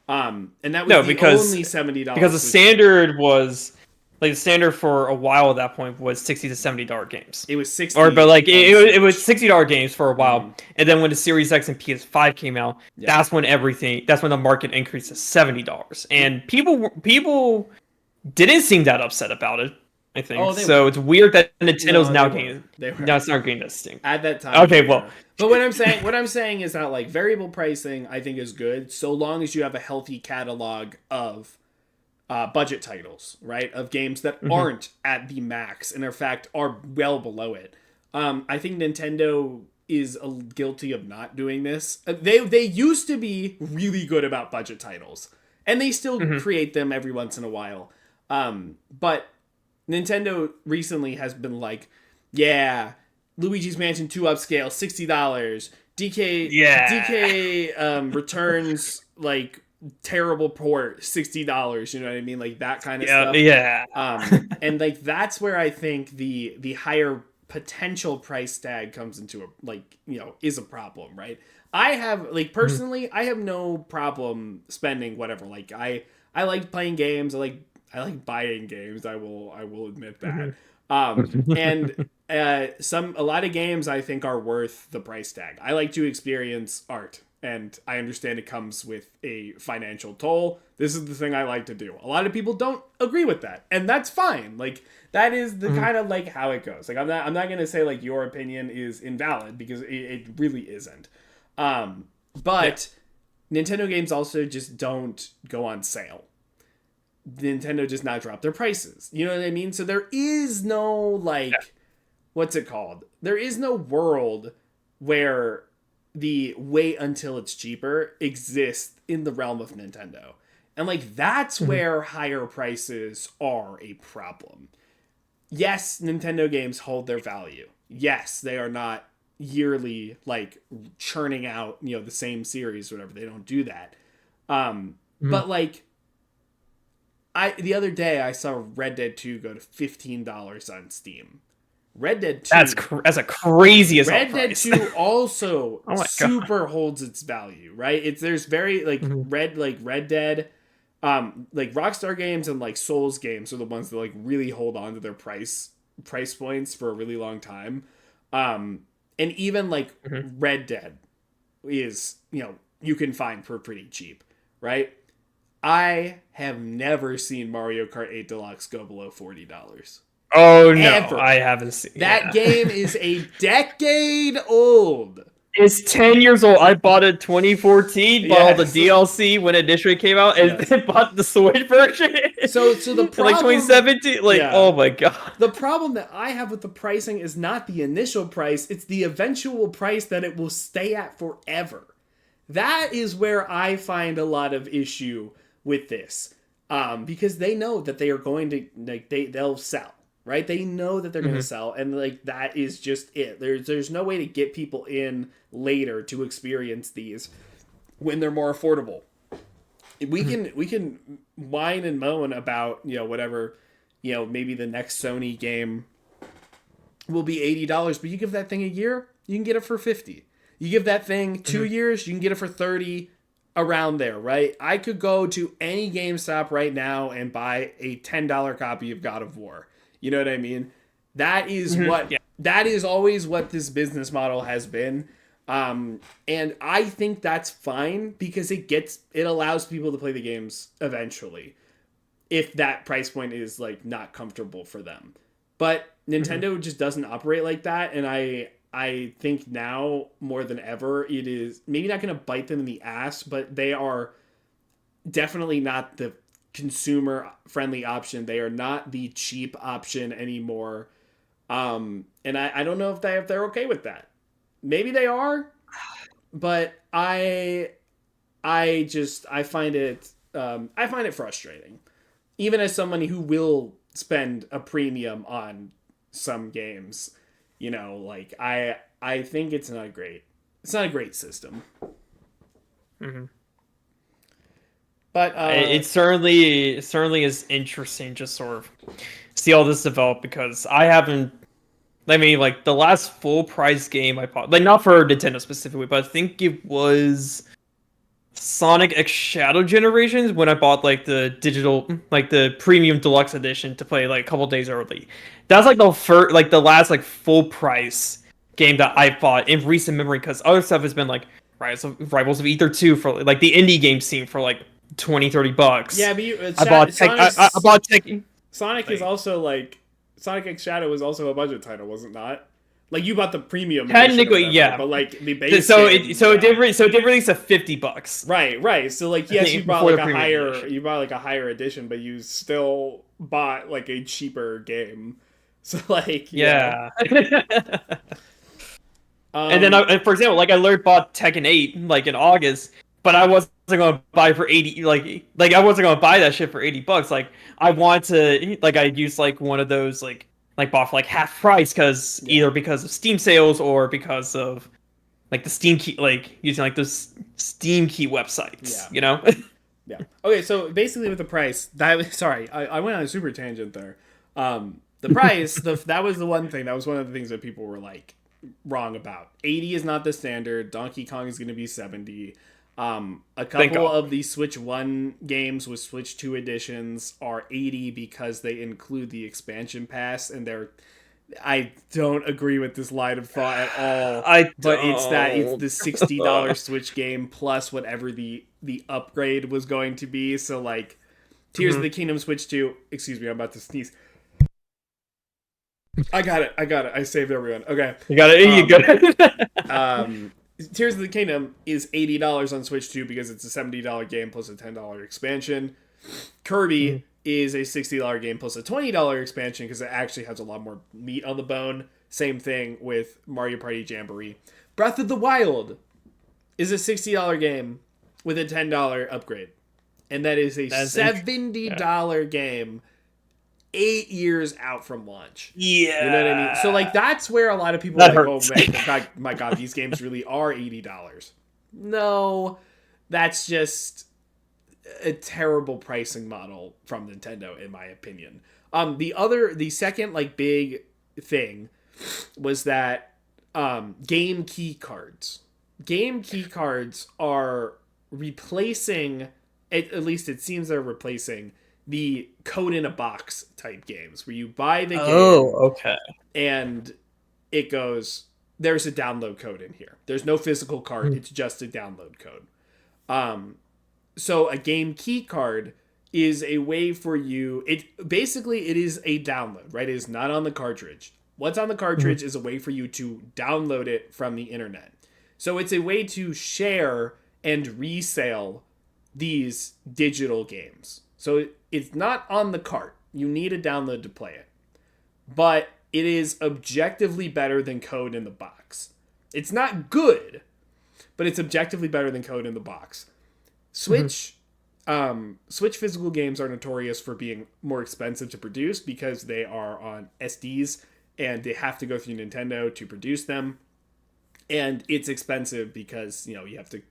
And that was No, the because only $70 because the standard was like the standard for a while at that point was $60 to $70 games. It was 60. Or but like on it was Switch. $60 games for a while, and then when the Series X and PS5 came out, Yeah. that's when the market increased to $70, and people didn't seem that upset about it. I think Oh, they so. were. it's weird that Nintendo's No, now they were. getting They were. now it's not getting this stink. At that time. Okay, they well. were. But what I'm saying is that like variable pricing I think is good so long as you have a healthy catalog of budget titles, right? Of games that aren't at the max and in fact are well below it. I think Nintendo is guilty of not doing this. They used to be really good about budget titles, and they still create them every once in a while. But Nintendo recently has been like, yeah, Luigi's Mansion 2 upscale, $60. DK returns like terrible port, $60. You know what I mean? Like that kind of stuff. Yeah. And like that's where I think the higher potential price tag comes into a like, you know, is a problem, right? I have like personally, I have no problem spending whatever. Like I like playing games. I like buying games. I will admit that. And a lot of games I think are worth the price tag. I like to experience art, and I understand it comes with a financial toll. This is the thing I like to do. A lot of people don't agree with that, and that's fine. Like that is the kind of like how it goes. Like I'm not gonna say like your opinion is invalid because it really isn't. But Nintendo games also just don't go on sale. Nintendo does not drop their prices. You know what I mean? So there is no like, what's it called? There is no world where the wait until it's cheaper exists in the realm of Nintendo. And like that's where higher prices are a problem. Yes, Nintendo games hold their value. Yes, they are not yearly like churning out, you know, the same series or whatever. They don't do that. But like the other day I saw Red Dead 2 go to $15 on Steam. Red Dead 2 That's a crazy as Red Dead price. 2 also Oh my super holds its value, right? There's very like Red Dead like Rockstar games and like Souls games are the ones that like really hold on to their price points for a really long time. And even like Red Dead is, you know, you can find for pretty cheap, right? I have never seen Mario Kart 8 Deluxe go below $40. Oh no, Ever. I haven't seen that game is a decade old. It's 10 years old. I bought it 2014, bought all the Yes. DLC when it initially came out, and then bought the Switch version. So the problem, like 2017, like oh my god. The problem that I have with the pricing is not the initial price; it's the eventual price that it will stay at forever. That is where I find a lot of issue with this, because they know that they are going to like they'll sell. Right? They know that they're going to sell, and like that is just it. There's no way to get people in later to experience these when they're more affordable. We can whine and moan about, you know, whatever, you know, maybe the next Sony game will be $80, but you give that thing a year, you can get it for $50. You give that thing 2 years, you can get it for $30, around there, right? I could go to any GameStop right now and buy a $10 copy of God of War. You know what I mean? That is that is always what this business model has been. And I think that's fine because it allows people to play the games eventually if that price point is like not comfortable for them. But Nintendo just doesn't operate like that, and I think now more than ever it is maybe not going to bite them in the ass, but they are definitely not the consumer friendly option. They are not the cheap option anymore. And I don't know if they're okay with that. Maybe they are, but I find it frustrating. Even as somebody who will spend a premium on some games, you know, like I I think it's not great. It's not a great system. Mm-hmm. But It certainly is interesting just sort of see all this develop because I haven't. I mean, like the last full price game I bought, like not for Nintendo specifically, but I think it was Sonic X Shadow Generations when I bought like the digital, like the premium deluxe edition to play like a couple days early. That's like the first, like the last like full price game that I bought in recent memory because other stuff has been like Rivals of Ether 2 for like the indie game scene for like 20-30 bucks. yeah, but I bought Tech. Sonic is Like, also like Sonic X Shadow was also a budget title, was it not? Like you bought the premium edition or technically, whatever, yeah. but like the base So game, it did release at $50. right. So like I yes, you think bought before like the a premium higher edition. you bought like a higher edition, but you still bought like a cheaper game. So like Yeah. And then, um for example, like I learned bought Tekken 8 like in August, but I wasn't gonna buy for 80 like I wasn't gonna buy that shit for $80. Like I want to like I used like one of those like bought for like half price because yeah either because of Steam sales or because of like the Steam key like using like those Steam key websites, yeah you know? yeah. Okay, so basically with the price, sorry, I went on a super tangent there. The price, that was the one thing that was one of the things that people were like wrong about. 80 is not the standard. Donkey Kong is going to be 70. A Thank couple God. of the Switch 1 games with Switch 2 editions are 80 because they include the expansion pass, and they're I don't agree with this line of thought at all. I But it's don't. the $60 Switch game plus whatever the upgrade was going to be. So like Tears of Mhm. the Kingdom Switch 2. Excuse me, I'm about to sneeze. I got it. I saved everyone. Okay. You got it. You Um, got it. um, Tears of the Kingdom is $80 on Switch 2 because it's a $70 game plus a $10 expansion. Kirby is a $60 game plus a $20 expansion because it actually has a lot more meat on the bone. Same thing with Mario Party Jamboree. Breath of the Wild is a $60 game with a $10 upgrade. And that is a That's $70 game 8 years out from launch. yeah. You know what I mean? So like that's where a lot of people That are like, oh hurts. man, my God, these games really are $80. No, that's just a terrible pricing model from Nintendo, in my opinion. The second like big thing was that game key cards. Game key cards are replacing, at least it seems they're replacing the code in a box type games where you buy the game Okay. and it goes, there's a download code in here. There's no physical card, it's just a download code. So a game key card is a way for you, it is a download, right? It is not on the cartridge. What's on the cartridge is a way for you to download it from the internet. So it's a way to share and resale these digital games. So it's not on the cart. You need a download to play it. But it is objectively better than code in the box. It's not good, but it's objectively better than code in the box. Switch Switch physical games are notorious for being more expensive to produce because they are on SDs and they have to go through Nintendo to produce them. And it's expensive because, you know, you have to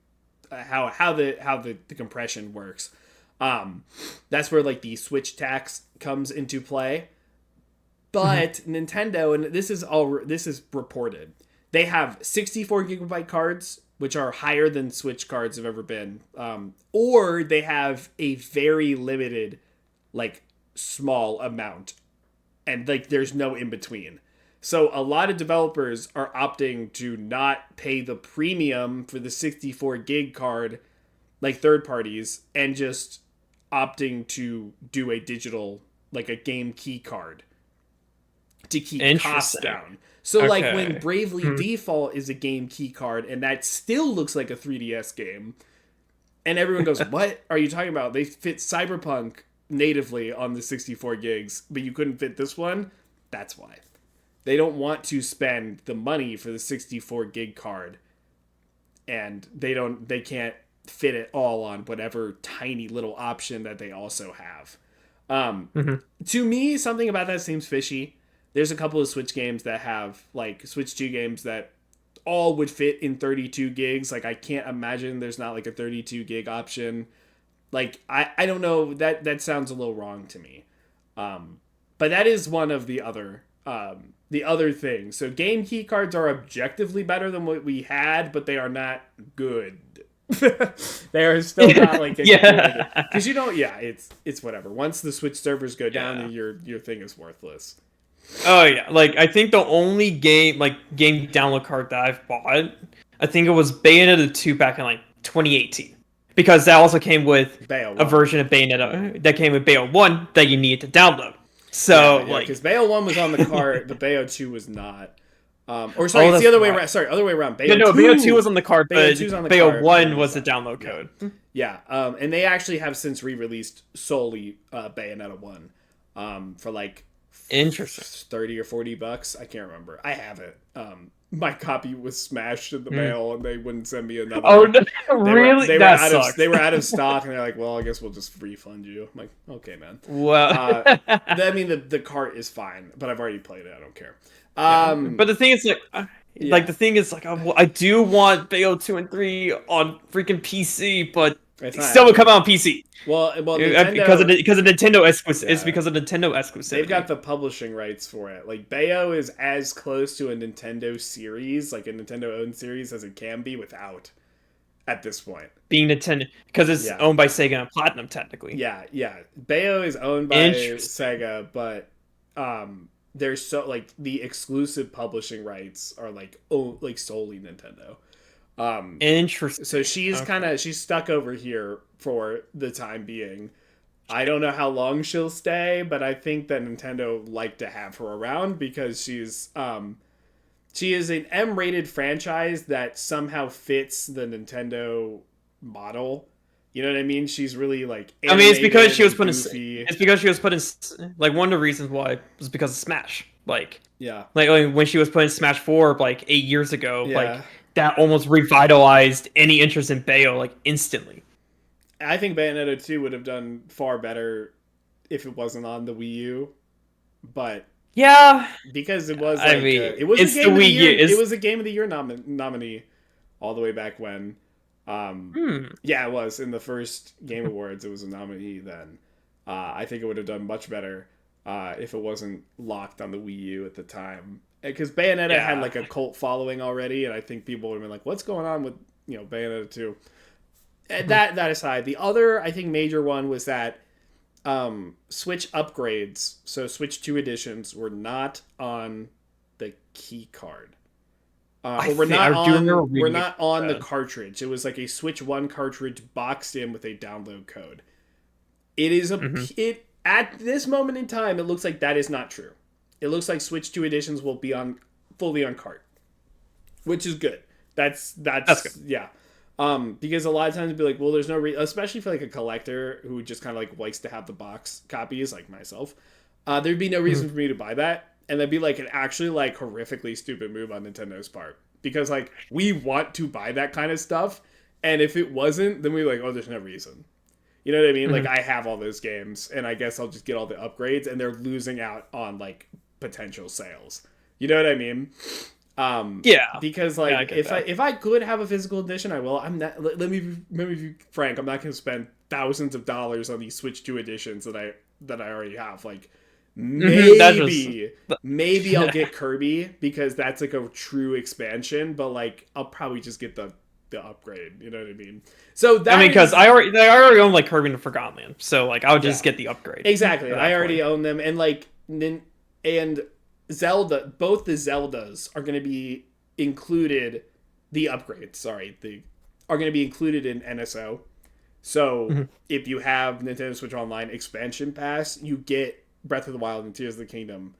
how the compression works. That's where like the Switch tax comes into play. But Nintendo, and this is reported, they have 64 gigabyte cards, which are higher than Switch cards have ever been, or they have a very limited, like small amount, and like there's no in between. So a lot of developers are opting to not pay the premium for the 64 gig card, like third parties, and just opting to do a digital, like a game key card to keep costs Interesting. down. So like when Okay. Bravely Default is a game key card and that still looks like a 3DS game, and everyone goes, "What are you talking about? They fit Cyberpunk natively on the 64 gigs, but you couldn't fit this one." That's why. They don't want to spend the money for the 64 gig card, and they can't fit it all on whatever tiny little option that they also have. To me, something about that seems fishy. There's a couple of Switch games that have, like, Switch 2 games that all would fit in 32 gigs. Like I can't imagine there's not like a 32 gig option. Like I don't know, that sounds a little wrong to me. But that is one of the other things. So game key cards are objectively better than what we had, but they are not good. They are still not like because it's whatever. Once the Switch servers go down, your thing is worthless. Oh yeah, like I think the only game download card that I've bought, I think it was Bayonetta 2 back in like 2018, because that also came with a version of Bayonetta that came with Bayo 1 that you needed to download. So because Bayo 1 was on the card, but Bayo 2 was not. It's the other way around. Sorry, other way around. Bayo 2 was on the card, but Bayo 1 was the download code. Yeah, and they actually have since re-released solely Bayonetta 1 for like interesting $30 or $40. I can't remember. I have it. My copy was smashed in the mail, and they wouldn't send me another. Oh, no, really? They were out of stock, and they're like, "Well, I guess we'll just refund you." I'm like, "Okay, man." Well, I mean, the cart is fine, but I've already played it. I don't care. But the thing is, I do want Bayo 2 and 3 on freaking PC, but it still would come out on PC. Well, Nintendo, because of Nintendo exclusive. It's because of Nintendo exclusivity. They've got the publishing rights for it. Like Bayo is as close to a Nintendo series, like a Nintendo-owned series, as it can be without. At this point, being Nintendo, because it's owned by Sega and Platinum, technically. Yeah. Bayo is owned by Sega, but there's so like the exclusive publishing rights are like solely Nintendo. Interesting. So she's she's stuck over here for the time being. I don't know how long she'll stay, but I think that Nintendo like to have her around because she is an M-rated franchise that somehow fits the Nintendo model. You know what I mean? She's really like. I mean, it's because she was put in. It's because she was put in. Like one of the reasons why was because of Smash. Like when she was put in Smash 4 like 8 years ago. Yeah. Like that almost revitalized any interest in Bayo like instantly. I think Bayonetta 2 would have done far better if it wasn't on the Wii U, but because it was it was a game of the year. It was a Game of the Year nominee all the way back when. Yeah, it was in the first Game Awards. It was a nominee then. I think it would have done much better if it wasn't locked on the Wii U at the time, because Bayonetta had like a cult following already, and I think people would have been like, "What's going on with Bayonetta 2?" That aside, the other I think major one was that Switch upgrades, so Switch 2 editions, were not on the key card. We're not on the cartridge. It was like a Switch 1 cartridge boxed in with a download code. It is at this moment in time, it looks like that is not true. It looks like Switch 2 editions will be fully on cart, which is good. That's good. Yeah. Because a lot of times it'd be like, well, there's no especially for like a collector who just kind of like likes to have the box copies, like myself. There'd be no reason for me to buy that, and that'd be like an actually like horrifically stupid move on Nintendo's part, because like we want to buy that kind of stuff, and if it wasn't, then we're like, oh, there's no reason. You know what I mean? Like I have all those games, and I guess I'll just get all the upgrades, and they're losing out on like potential sales. You know what I mean? Because like if I could have a physical edition, I will. I'm not. Let me be frank. I'm not going to spend thousands of dollars on these Switch 2 editions that I already have. Like maybe I'll get Kirby because that's like a true expansion. But like I'll probably just get the upgrade. You know what I mean? So because I already own like Kirby and the Forgotten Land, so like I would just get the upgrade. Exactly. I already own them, and like Zelda, both the Zeldas are going to be included. The upgrades, are going to be included in NSO. So if you have Nintendo Switch Online Expansion Pass, you get Breath of the Wild and Tears of the Kingdom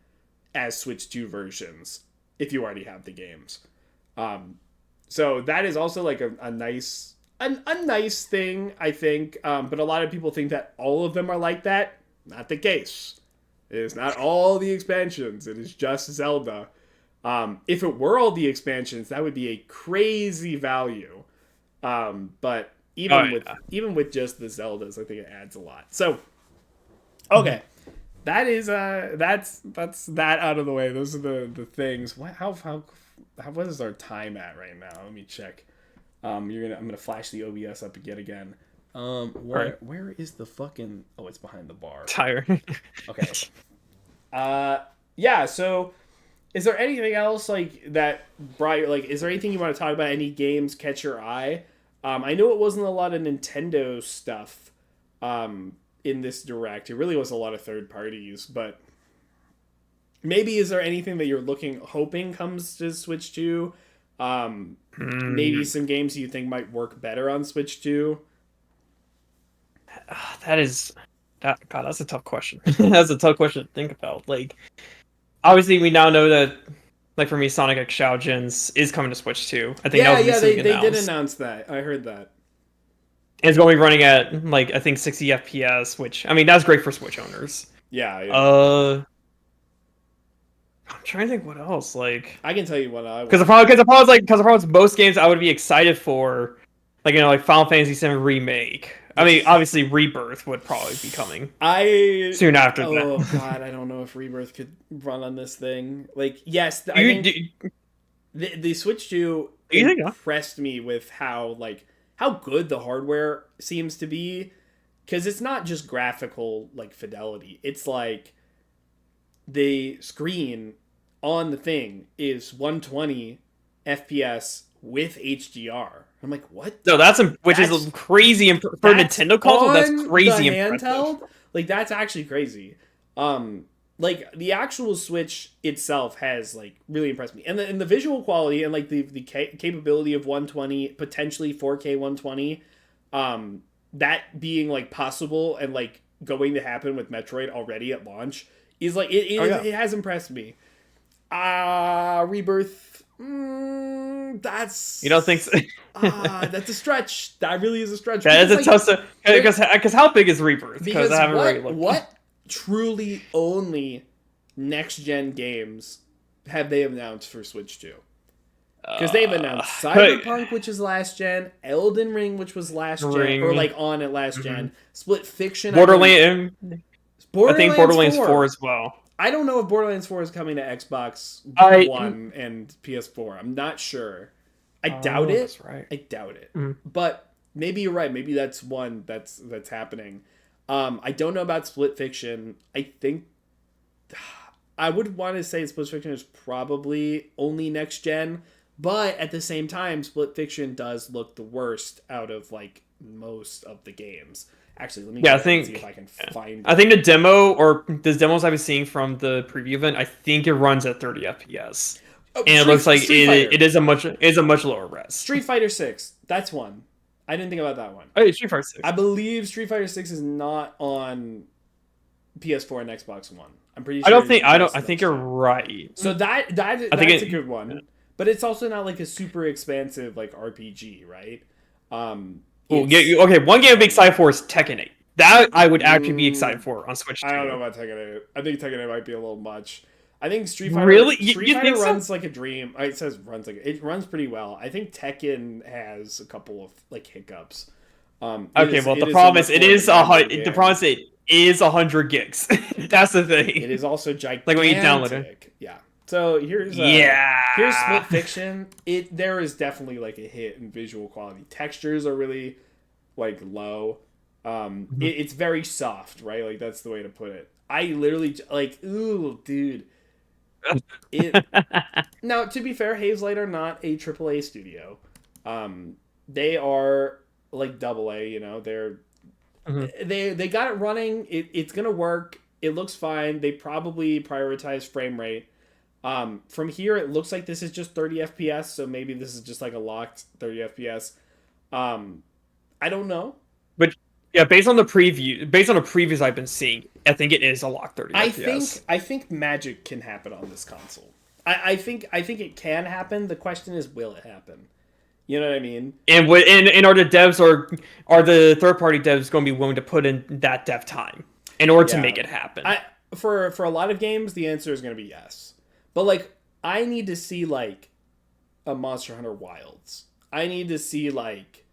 as Switch 2 versions if you already have the games. So that is also like a nice thing, I think. But a lot of people think that all of them are like that. Not the case. It is not all the expansions. It is just Zelda. If it were all the expansions, that would be a crazy value. But even with just the Zeldas, I think it adds a lot. So, okay, that is that's that out of the way. Those are the things. How what is our time at right now? Let me check. I'm gonna flash the OBS up again. Where is the fucking? Oh, it's behind the bar. Tired. Okay. Yeah. So, is there anything else like that brought like? Is there anything you want to talk about? Any games catch your eye? I know it wasn't a lot of Nintendo stuff. In this direct, it really was a lot of third parties, but maybe is there anything that you're hoping comes to Switch 2? Maybe some games you think might work better on Switch 2? That's a tough question. That's a tough question to think about. Like, obviously, we now know that, like, for me, Sonic X Shao-Gens is coming to Switch 2. I think that was recently they announced. did announce that. I heard that. And it's going to be running at, like, I think 60 FPS, which, I mean, that's great for Switch owners. Yeah. I'm trying to think what else. Like, I can tell you what I because the problem is most games I would be excited for, like, you know, like Final Fantasy VII Remake. I mean, obviously Rebirth would probably be coming soon after that. Oh god, I don't know if Rebirth could run on this thing. Like, yes, I think the Switch 2 impressed me with how good the hardware seems to be, because it's not just graphical like fidelity. It's like the screen on the thing is 120 FPS with HDR. I'm like, what? No, which is crazy for Nintendo console. That's crazy the handheld. Like, that's actually crazy. Like the actual Switch itself has like really impressed me, and the visual quality and like the capability of 120, potentially 4K 120, that being like possible and like going to happen with Metroid already at launch is like it has impressed me. Rebirth. That's you don't think so? That's a stretch. That really is a stretch. That is a tough. Because how big is Rebirth? Because what truly only next gen games have they announced for Switch 2? Because they've announced Cyberpunk, which is last gen, Elden Ring, which was last gen, or like on at last gen, Split Fiction, Borderlands. I think Borderlands 4 as well. I don't know if Borderlands 4 is coming to Xbox One and PS4. I'm not sure. I doubt it. That's right. I doubt it. But maybe you're right. Maybe that's one that's happening. I don't know about Split Fiction. I think I would want to say Split Fiction is probably only next gen, but at the same time, Split Fiction does look the worst out of like most of the games. Actually, let me see if I can find it. I think the demos I've been seeing from the preview event, I think it runs at 30 FPS. And it looks like it is a much lower res. Street Fighter 6, that's one. I didn't think about that one. Oh, yeah, Street Fighter 6. I believe Street Fighter 6 is not on PS4 and Xbox One. I'm pretty sure. I think you're right. So that's a good one. Yeah. But it's also not like a super expansive like RPG, right? Okay, one game I'd be excited for is Tekken 8. That I would actually be excited for on Switch 2. I don't know about Tekken 8. I think Tekken 8 might be a little much. I think Street Fighter Street Fighter runs like a dream. It says it runs pretty well. I think Tekken has a couple of like hiccups. The problem is it is 100 gigs. That's the thing. It is also gigantic. Like when you download it. Yeah. So here's Split Fiction. There is definitely like a hit in visual quality. Textures are really like low. It's very soft, right? Like that's the way to put it. I literally like, ooh, dude. Now, to be fair, Hazelight are not a AAA studio. They are like AA. You know, they got it running. It's gonna work. It looks fine. They probably prioritize frame rate. From here, it looks like this is just 30 FPS, so maybe this is just like a locked 30 FPS. I don't know. But yeah, based on the previews I've been seeing, I think it is a locked 30 FPS. I think magic can happen on this console. I think it can happen. The question is, will it happen? You know what I mean? And are the devs are the third party devs going to be willing to put in that dev time in order to make it happen? For a lot of games, the answer is going to be yes. But like, I need to see like a Monster Hunter Wilds. I need to see like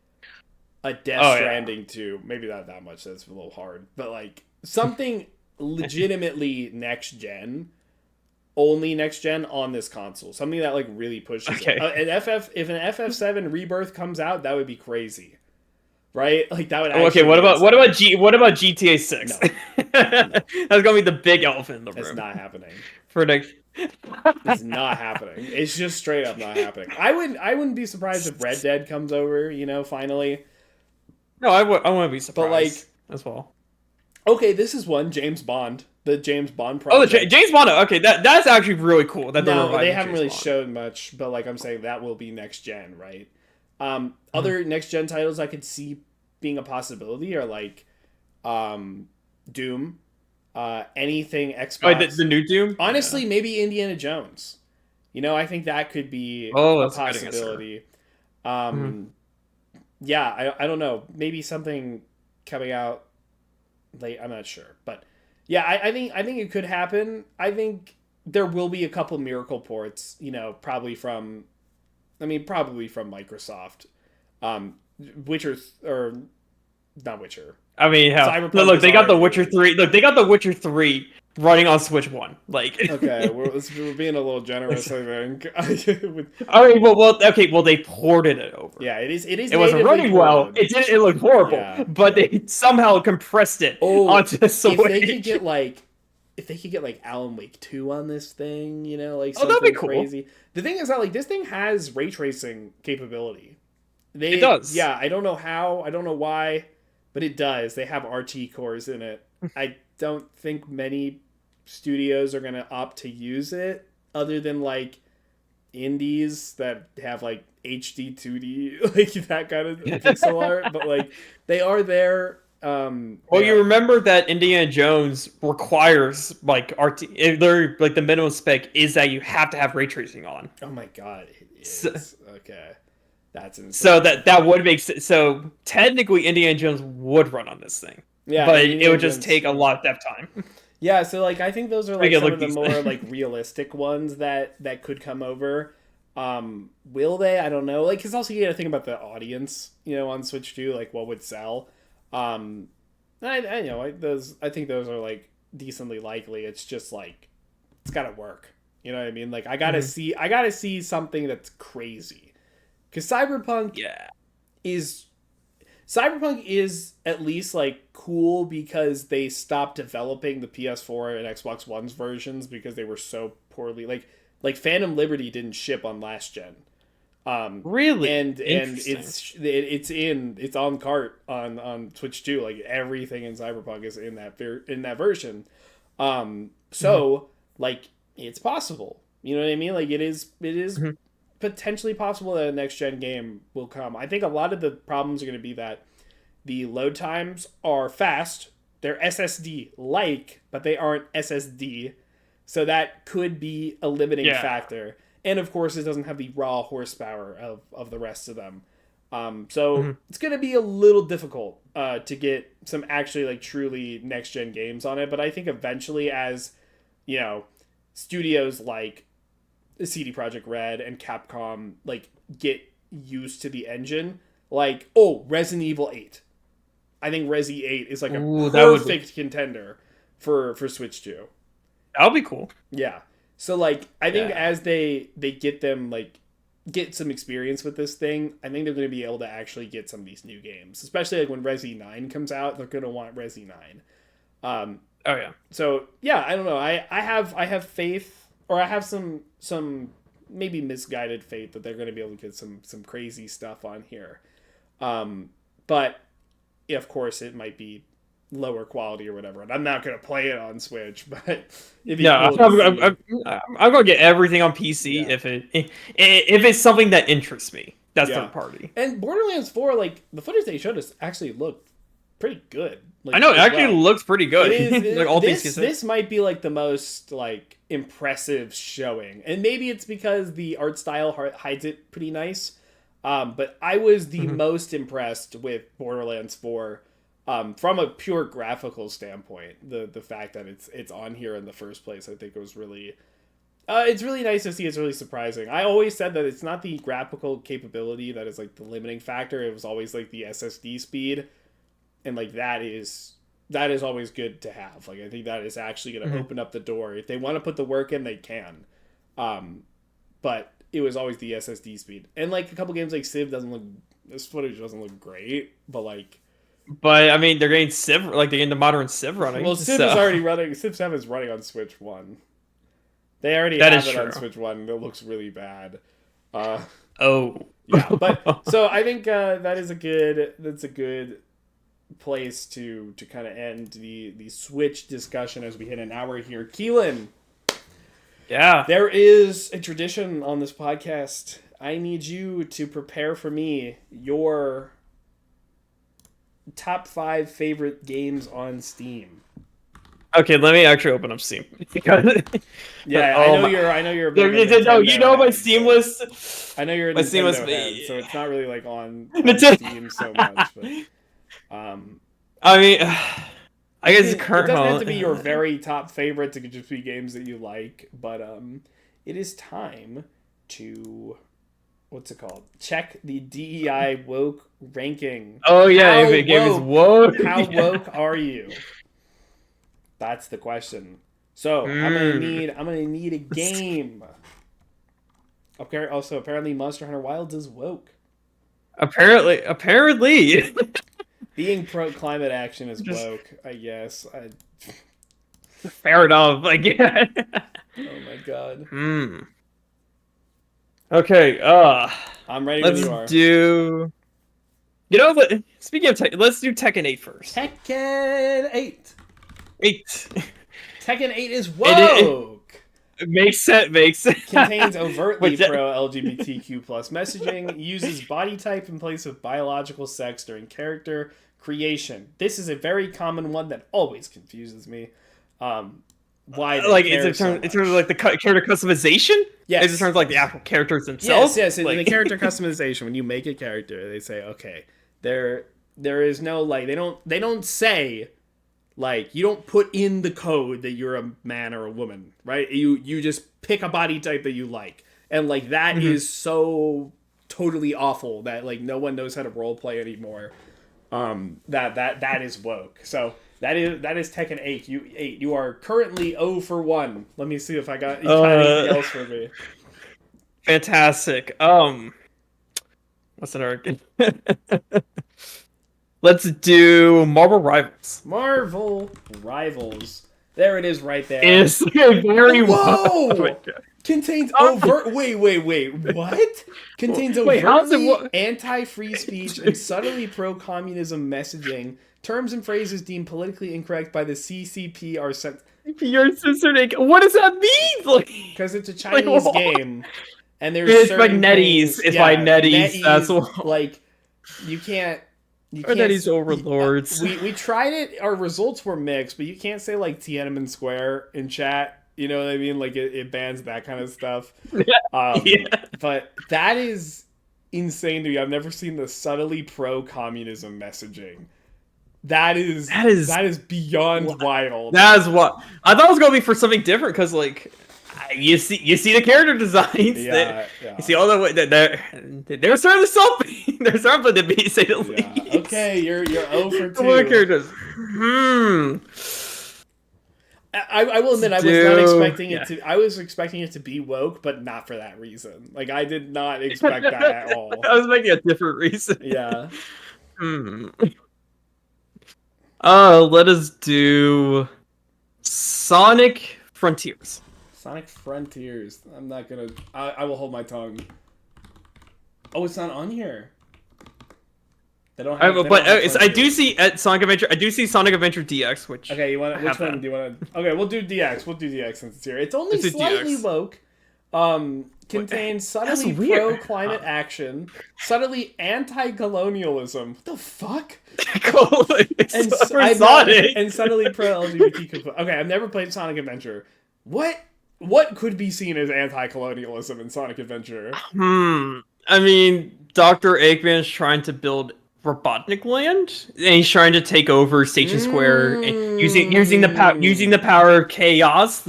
a Death Stranding 2. Maybe not that much. That's a little hard. But like something legitimately next gen. only next gen on this console. Something that like really pushes it. Okay. If an FF7 Rebirth comes out, that would be crazy, right? Like that would Okay, actually. what about GTA 6? No, no, That's gonna be the big elephant in the it's room not happening. for next. It's not happening. It's just straight up not happening. I wouldn't be surprised if Red Dead comes over. Finally. No, I wouldn't be But like, surprised as well. okay, this is one James Bond, the James Bond Oh, the project. James Bond. Okay, that's actually really cool. That they're No, reviving they haven't James really Bond. shown much, but like I'm saying, that will be next gen, right? Other next gen titles I could see being a possibility are like Doom, anything Oh, Xbox. the new Doom. Honestly, Yeah. maybe Indiana Jones. I think that could be Oh, a that's a good answer. possibility. Mhm. Yeah, I don't know. Maybe something coming out late. I'm not sure, but yeah, I think it could happen. I think there will be a couple miracle ports. Probably from Microsoft. Witcher or not Witcher. I mean, hell, Cyberpunk look, is they got the already Witcher released. 3. Look, they got the Witcher 3 running on Switch One. Like, Okay, we're being a little generous, I think. I mean, okay, well, they ported it over. Yeah, it is It wasn't natively running well. ported. It looked horrible, Yeah, but yeah. they somehow compressed it onto the Switch. If they could get like Alan Wake 2 on this thing, like Oh, that'd something be cool. crazy. The thing is that like this thing has ray tracing capability. It does. Yeah, I don't know how, I don't know why, but it does. They have RT cores in it. I don't think many studios are going to opt to use it other than like indies that have like HD 2D like that kind of pixel art, but like they are there. Well, you remember that Indiana Jones requires like they're like the minimum spec is that you have to have ray tracing on. Oh my god, it So, is. Okay. That's insane. so that would make sense. So technically, Indiana Jones would run on this thing, Yeah, but Indiana it would just Jones- take a lot of dev time. Yeah, so like I think those are Make like it some look of the decent. more like realistic ones that could come over. Will they? I don't know. Like, cause also you got to think about the audience, on Switch 2, like what would sell. I know I think those are like decently likely. It's just like it's got to work. You know what I mean? Like I gotta see something that's crazy, because Yeah. Cyberpunk is at least like cool because they stopped developing the PS4 and Xbox One's versions because they were so poorly like Phantom Liberty didn't ship on last gen. Really? And Interesting. it's on cart on Switch 2. Like everything in Cyberpunk is in that version. So like it's possible. You know what I mean? Like it is Mhm. potentially possible that a next gen game will come. I think a lot of the problems are going to be that the load times are fast. They're SSD like, but they aren't SSD. So that could be a limiting factor. And of course, it doesn't have the raw horsepower of the rest of them. So it's going to be a little difficult to get some actually like truly next gen games on it. But I think eventually, as studios like CD Projekt Red and Capcom like get used to the engine, like Resident Evil 8. I think Resi 8 is like a Ooh, perfect contender for Switch 2. That'll be cool. Yeah. So like I think Yeah. as they get them like get some experience with this thing, I think they're going to be able to actually get some of these new games. Especially like when Resi 9 comes out, they're going to want Resi 9. Oh yeah. So yeah, I don't know. I have faith, or I have some maybe misguided faith that they're going to be able to get some crazy stuff on here. But yeah, of course it might be lower quality or whatever, and I'm not going to play it on Switch, but it'd be No, cool to see. I'm gonna get everything on PC Yeah. if it's something that interests me. That's Yeah. third party. And Borderlands 4, like the footage they showed us actually looked pretty good. Like, I know it as actually well. looks pretty good. It is. Like all things this considered. this might be like the most like impressive showing, and maybe it's because the art style hides it pretty nice. But I was the most impressed with Borderlands 4, from a pure graphical standpoint. The fact that it's on here in the first place, I think it was really. It's really nice to see. It's really surprising. I always said that it's not the graphical capability that is like the limiting factor. It was always like the SSD speed, and like that is that is always good to have. Like, I think that is actually going to open up the door. If they want to put the work in, they can. But it was always the SSD speed. And, like, a couple games like Civ this footage doesn't look great, but, like... But, I mean, they're getting Civ, like, they're getting the modern Civ running. Well, Civ is already running, Civ 7 is running on Switch 1. They already have it on Switch 1, and it looks really bad. Oh. Yeah, but, so I think that's a good place to kind of end the Switch discussion as we hit an hour here. Keylan, yeah, there is a tradition on this podcast. I need you to prepare for me your top 5 favorite games on Steam. Okay, let me actually open up Steam. Yeah, I know you're. No, you know my Steam list. I know you're a my Nintendo Steam list, head, so it's not really like on Steam so much. But, I mean, I guess it doesn't have to be your very top favorites. It could just be games that you like. But it is time to what's it called? Check the DEI woke ranking. Oh yeah, if the game is woke, how woke are you? That's the question. So I'm gonna need a game. Okay. Also, apparently, Monster Hunter Wilds is woke. Apparently. Being pro climate action is woke, I guess. Fair enough. I guess. Oh my god. Okay. I'm ready when you are. Let's do. You know what? Speaking of let's do Tekken 8 first. Tekken 8. 8. Tekken 8 is woke. It makes sense. Contains overtly pro-LGBTQ+ messaging. Uses body type in place of biological sex during character creation. This is a very common one that always confuses me. Why? Like in terms of like the character customization? Yes. In terms of like the actual characters themselves? Yes. Like... In the character customization, when you make a character, they say, okay, there is no like they don't say. Like, you don't put in the code that you're a man or a woman, right? You just pick a body type that you like. And, like, that is so totally awful that, like, no one knows how to roleplay anymore. That is woke. So, that is Tekken 8. You are currently 0 for 1. Let me see if I got anything else for me. Fantastic. What's another game? Let's do Marvel Rivals. Marvel Rivals. There it is right there. It's very Whoa! Oh contains overt... Wait. What? Contains overtly anti-free speech and subtly pro-communism messaging. Terms and phrases deemed politically incorrect by the CCP are sent... You're censoring. What does that mean? Because it's a Chinese game. And there's it's by NetEase. It's by NetEase. That's what... Like, you can't... NetEase overlords. We tried it. Our results were mixed, but you can't say like Tiananmen Square in chat. You know what I mean? Like it bans that kind of stuff. But that is insane to me. I've never seen the subtly pro-communism messaging. That is beyond wild. That is what I thought it was gonna be for something different because like. You see the character designs. Yeah. You see all the way that they're certainly something. They're something to be say the least. Okay, you're 0 for 2. Characters. I will admit I was not expecting it to. I was expecting it to be woke, but not for that reason. Like I did not expect that at all. I was making a different reason. Yeah. Let us do Sonic Frontiers. Sonic Frontiers. I'm not gonna... I will hold my tongue. Oh, it's not on here. They don't have... I do see at Sonic Adventure... I do see Sonic Adventure DX, which... Okay, which one do you want to... Okay, we'll do DX. We'll do DX since it's here. It's only slightly woke. Contains subtly pro-climate action, subtly anti-colonialism. What the fuck? And subtly pro-LGBTQ. Okay, I've never played Sonic Adventure. What could be seen as anti-colonialism in Sonic Adventure? I mean, Dr. Eggman's trying to build Robotnik Land, and he's trying to take over Station Square, and using the power of chaos.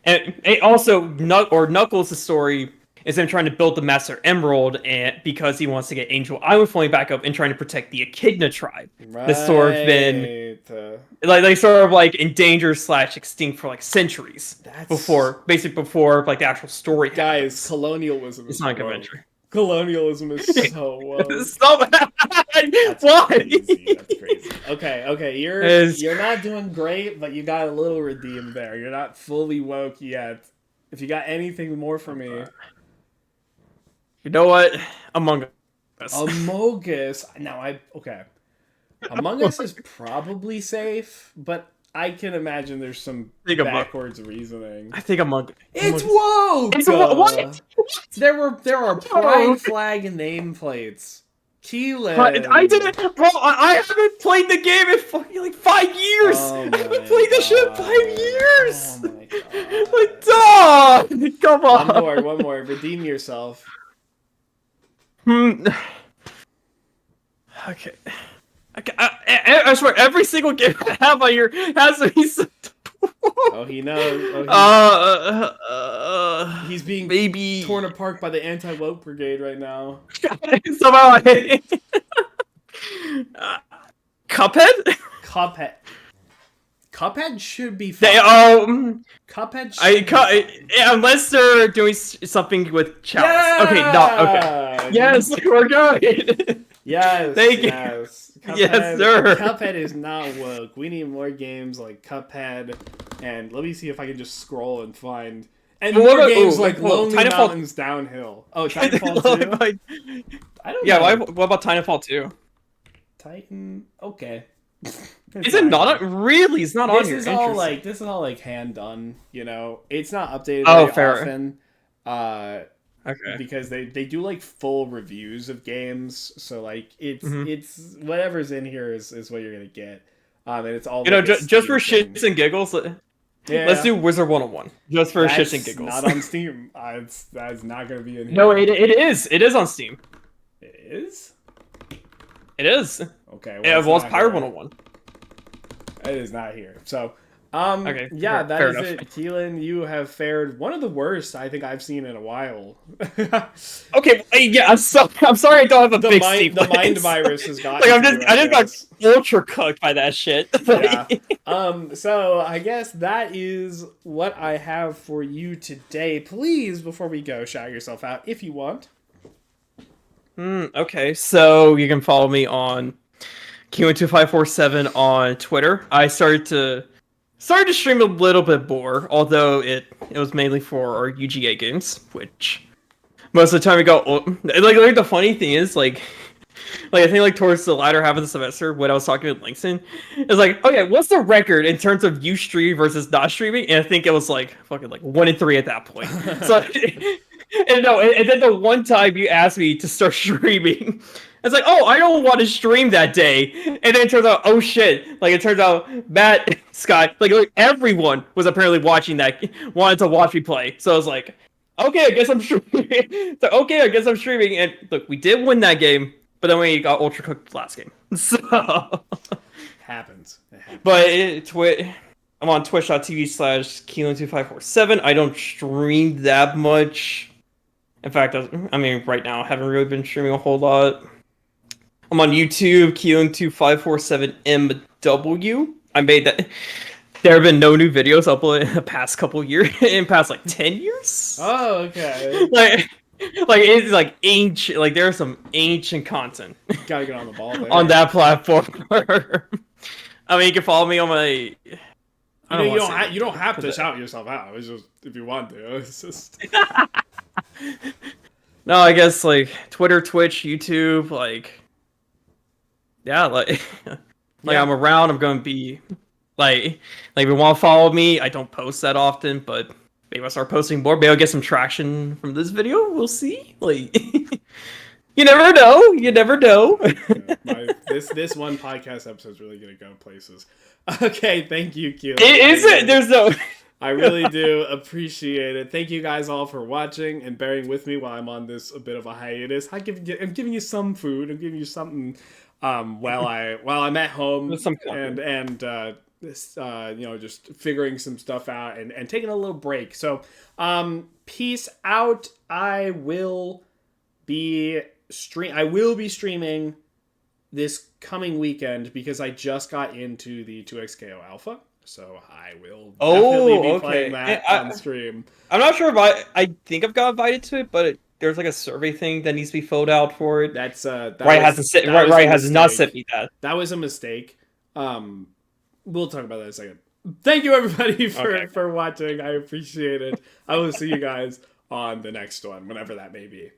And also Knuckles' story is him trying to build the Master Emerald, and because he wants to get Angel Island fully back up and trying to protect the Echidna tribe. Right. That's sort of been like sort of like endangered / extinct for like centuries. Before like the actual story. Guys, colonialism. It's not a convention. Colonialism is so Stop. Why? Crazy. That's crazy. Okay. You're not doing great, but you got a little redeemed there. You're not fully woke yet. If you got anything more for me, you know what? Among Us. Among Us. Now Among Us is probably safe, but I can imagine there's some backwards reasoning. I think Among Us. It's woke. It's what? There are pride flag nameplates. Keylan. I didn't, bro. I haven't played the game in fucking like 5 years. I haven't played this shit in 5 years. Oh my god. Like, dog, come on. One more. Redeem yourself. Okay. I swear, every single game I have on here has to be. Oh, he knows. He's being torn apart by the anti-woke brigade right now. Somehow Cuphead? Cuphead should be fine. Cuphead unless they're doing something with Chalice. Yeah! Okay, no, okay. Yes, we're good. Yes, Thank you. Yes, sir. Cuphead is not woke. We need more games like Cuphead, and let me see if I can just scroll and find. And more games like Lonely Mountains Downhill. Oh, Titanfall 2? I don't know. What about Titanfall 2? Titan? Okay. Is it not really? It's not on here. This is all like hand done, you know. It's not updated very often. Okay. Because they do like full reviews of games, so like it's whatever's in here is what you're gonna get, and it's all just for shits and giggles. Let's do Wizard 101 just for shits and giggles. Not on Steam. That's not gonna be in here. No, it is. It is on Steam. It is. It is. Okay. Well, it's Pirate 101. It is not here. So. Okay, that fair is enough. it. Keylan, you have fared one of the worst I think I've seen in a while. Okay, yeah, I'm sorry I don't have a big Steam The mind virus has got. I just got ultra cooked by that shit. Yeah. So I guess that is what I have for you today. Please, before we go, shout yourself out if you want. Okay, so you can follow me on Keylan2547 on Twitter. I started to stream a little bit more, although it was mainly for our UGA games, which most of the time we go like the funny thing is like I think like towards the latter half of the semester when I was talking with Langston, it's like, okay, what's the record in terms of you streaming versus not streaming? And I think it was like fucking like 1 in 3 at that point. So and then the one time you asked me to start streaming, it's like, oh, I don't want to stream that day. And then it turns out, oh shit. Like, it turns out Matt, Scott, like everyone was apparently watching that, wanted to watch me play. So I was like, okay, I guess I'm streaming. And look, we did win that game, but then we got ultra cooked last game. So. Happens. But I'm on twitch.tv/Keylan2547. I don't stream that much. In fact, right now I haven't really been streaming a whole lot. I'm on YouTube, Keylan2547MW. I made that. There have been no new videos uploaded in the past couple years, in past like 10 years. Oh, okay. like it's like ancient. Like there's some ancient content. Gotta get on the ball there. On that platform. I mean, you can follow me on my. You don't have to shout yourself out. It's just if you want to. It's just. No, I guess like Twitter, Twitch, YouTube, like. Yeah, like I'm around. I'm going to be like if you want to follow me, I don't post that often, but maybe I'll start posting more. Maybe I'll get some traction from this video. We'll see. Like, you never know. You never know. This one podcast episode is really going to go places. Okay, thank you, Keylan. Is it? There's no. I really do appreciate it. Thank you guys all for watching and bearing with me while I'm on this a bit of a hiatus. I'm giving you some food. I'm giving you something. While I'm at home and this, just figuring some stuff out and taking a little break. So, peace out. I will be streaming this coming weekend because I just got into the 2XKO Alpha. So I will definitely be playing that on stream. I'm not sure if I think I've got invited to it, but there's like a survey thing that needs to be filled out for it. That's Riot has not sent me that. That was a mistake. We'll talk about that in a second. Thank you everybody for watching. I appreciate it. I will see you guys on the next one, whenever that may be.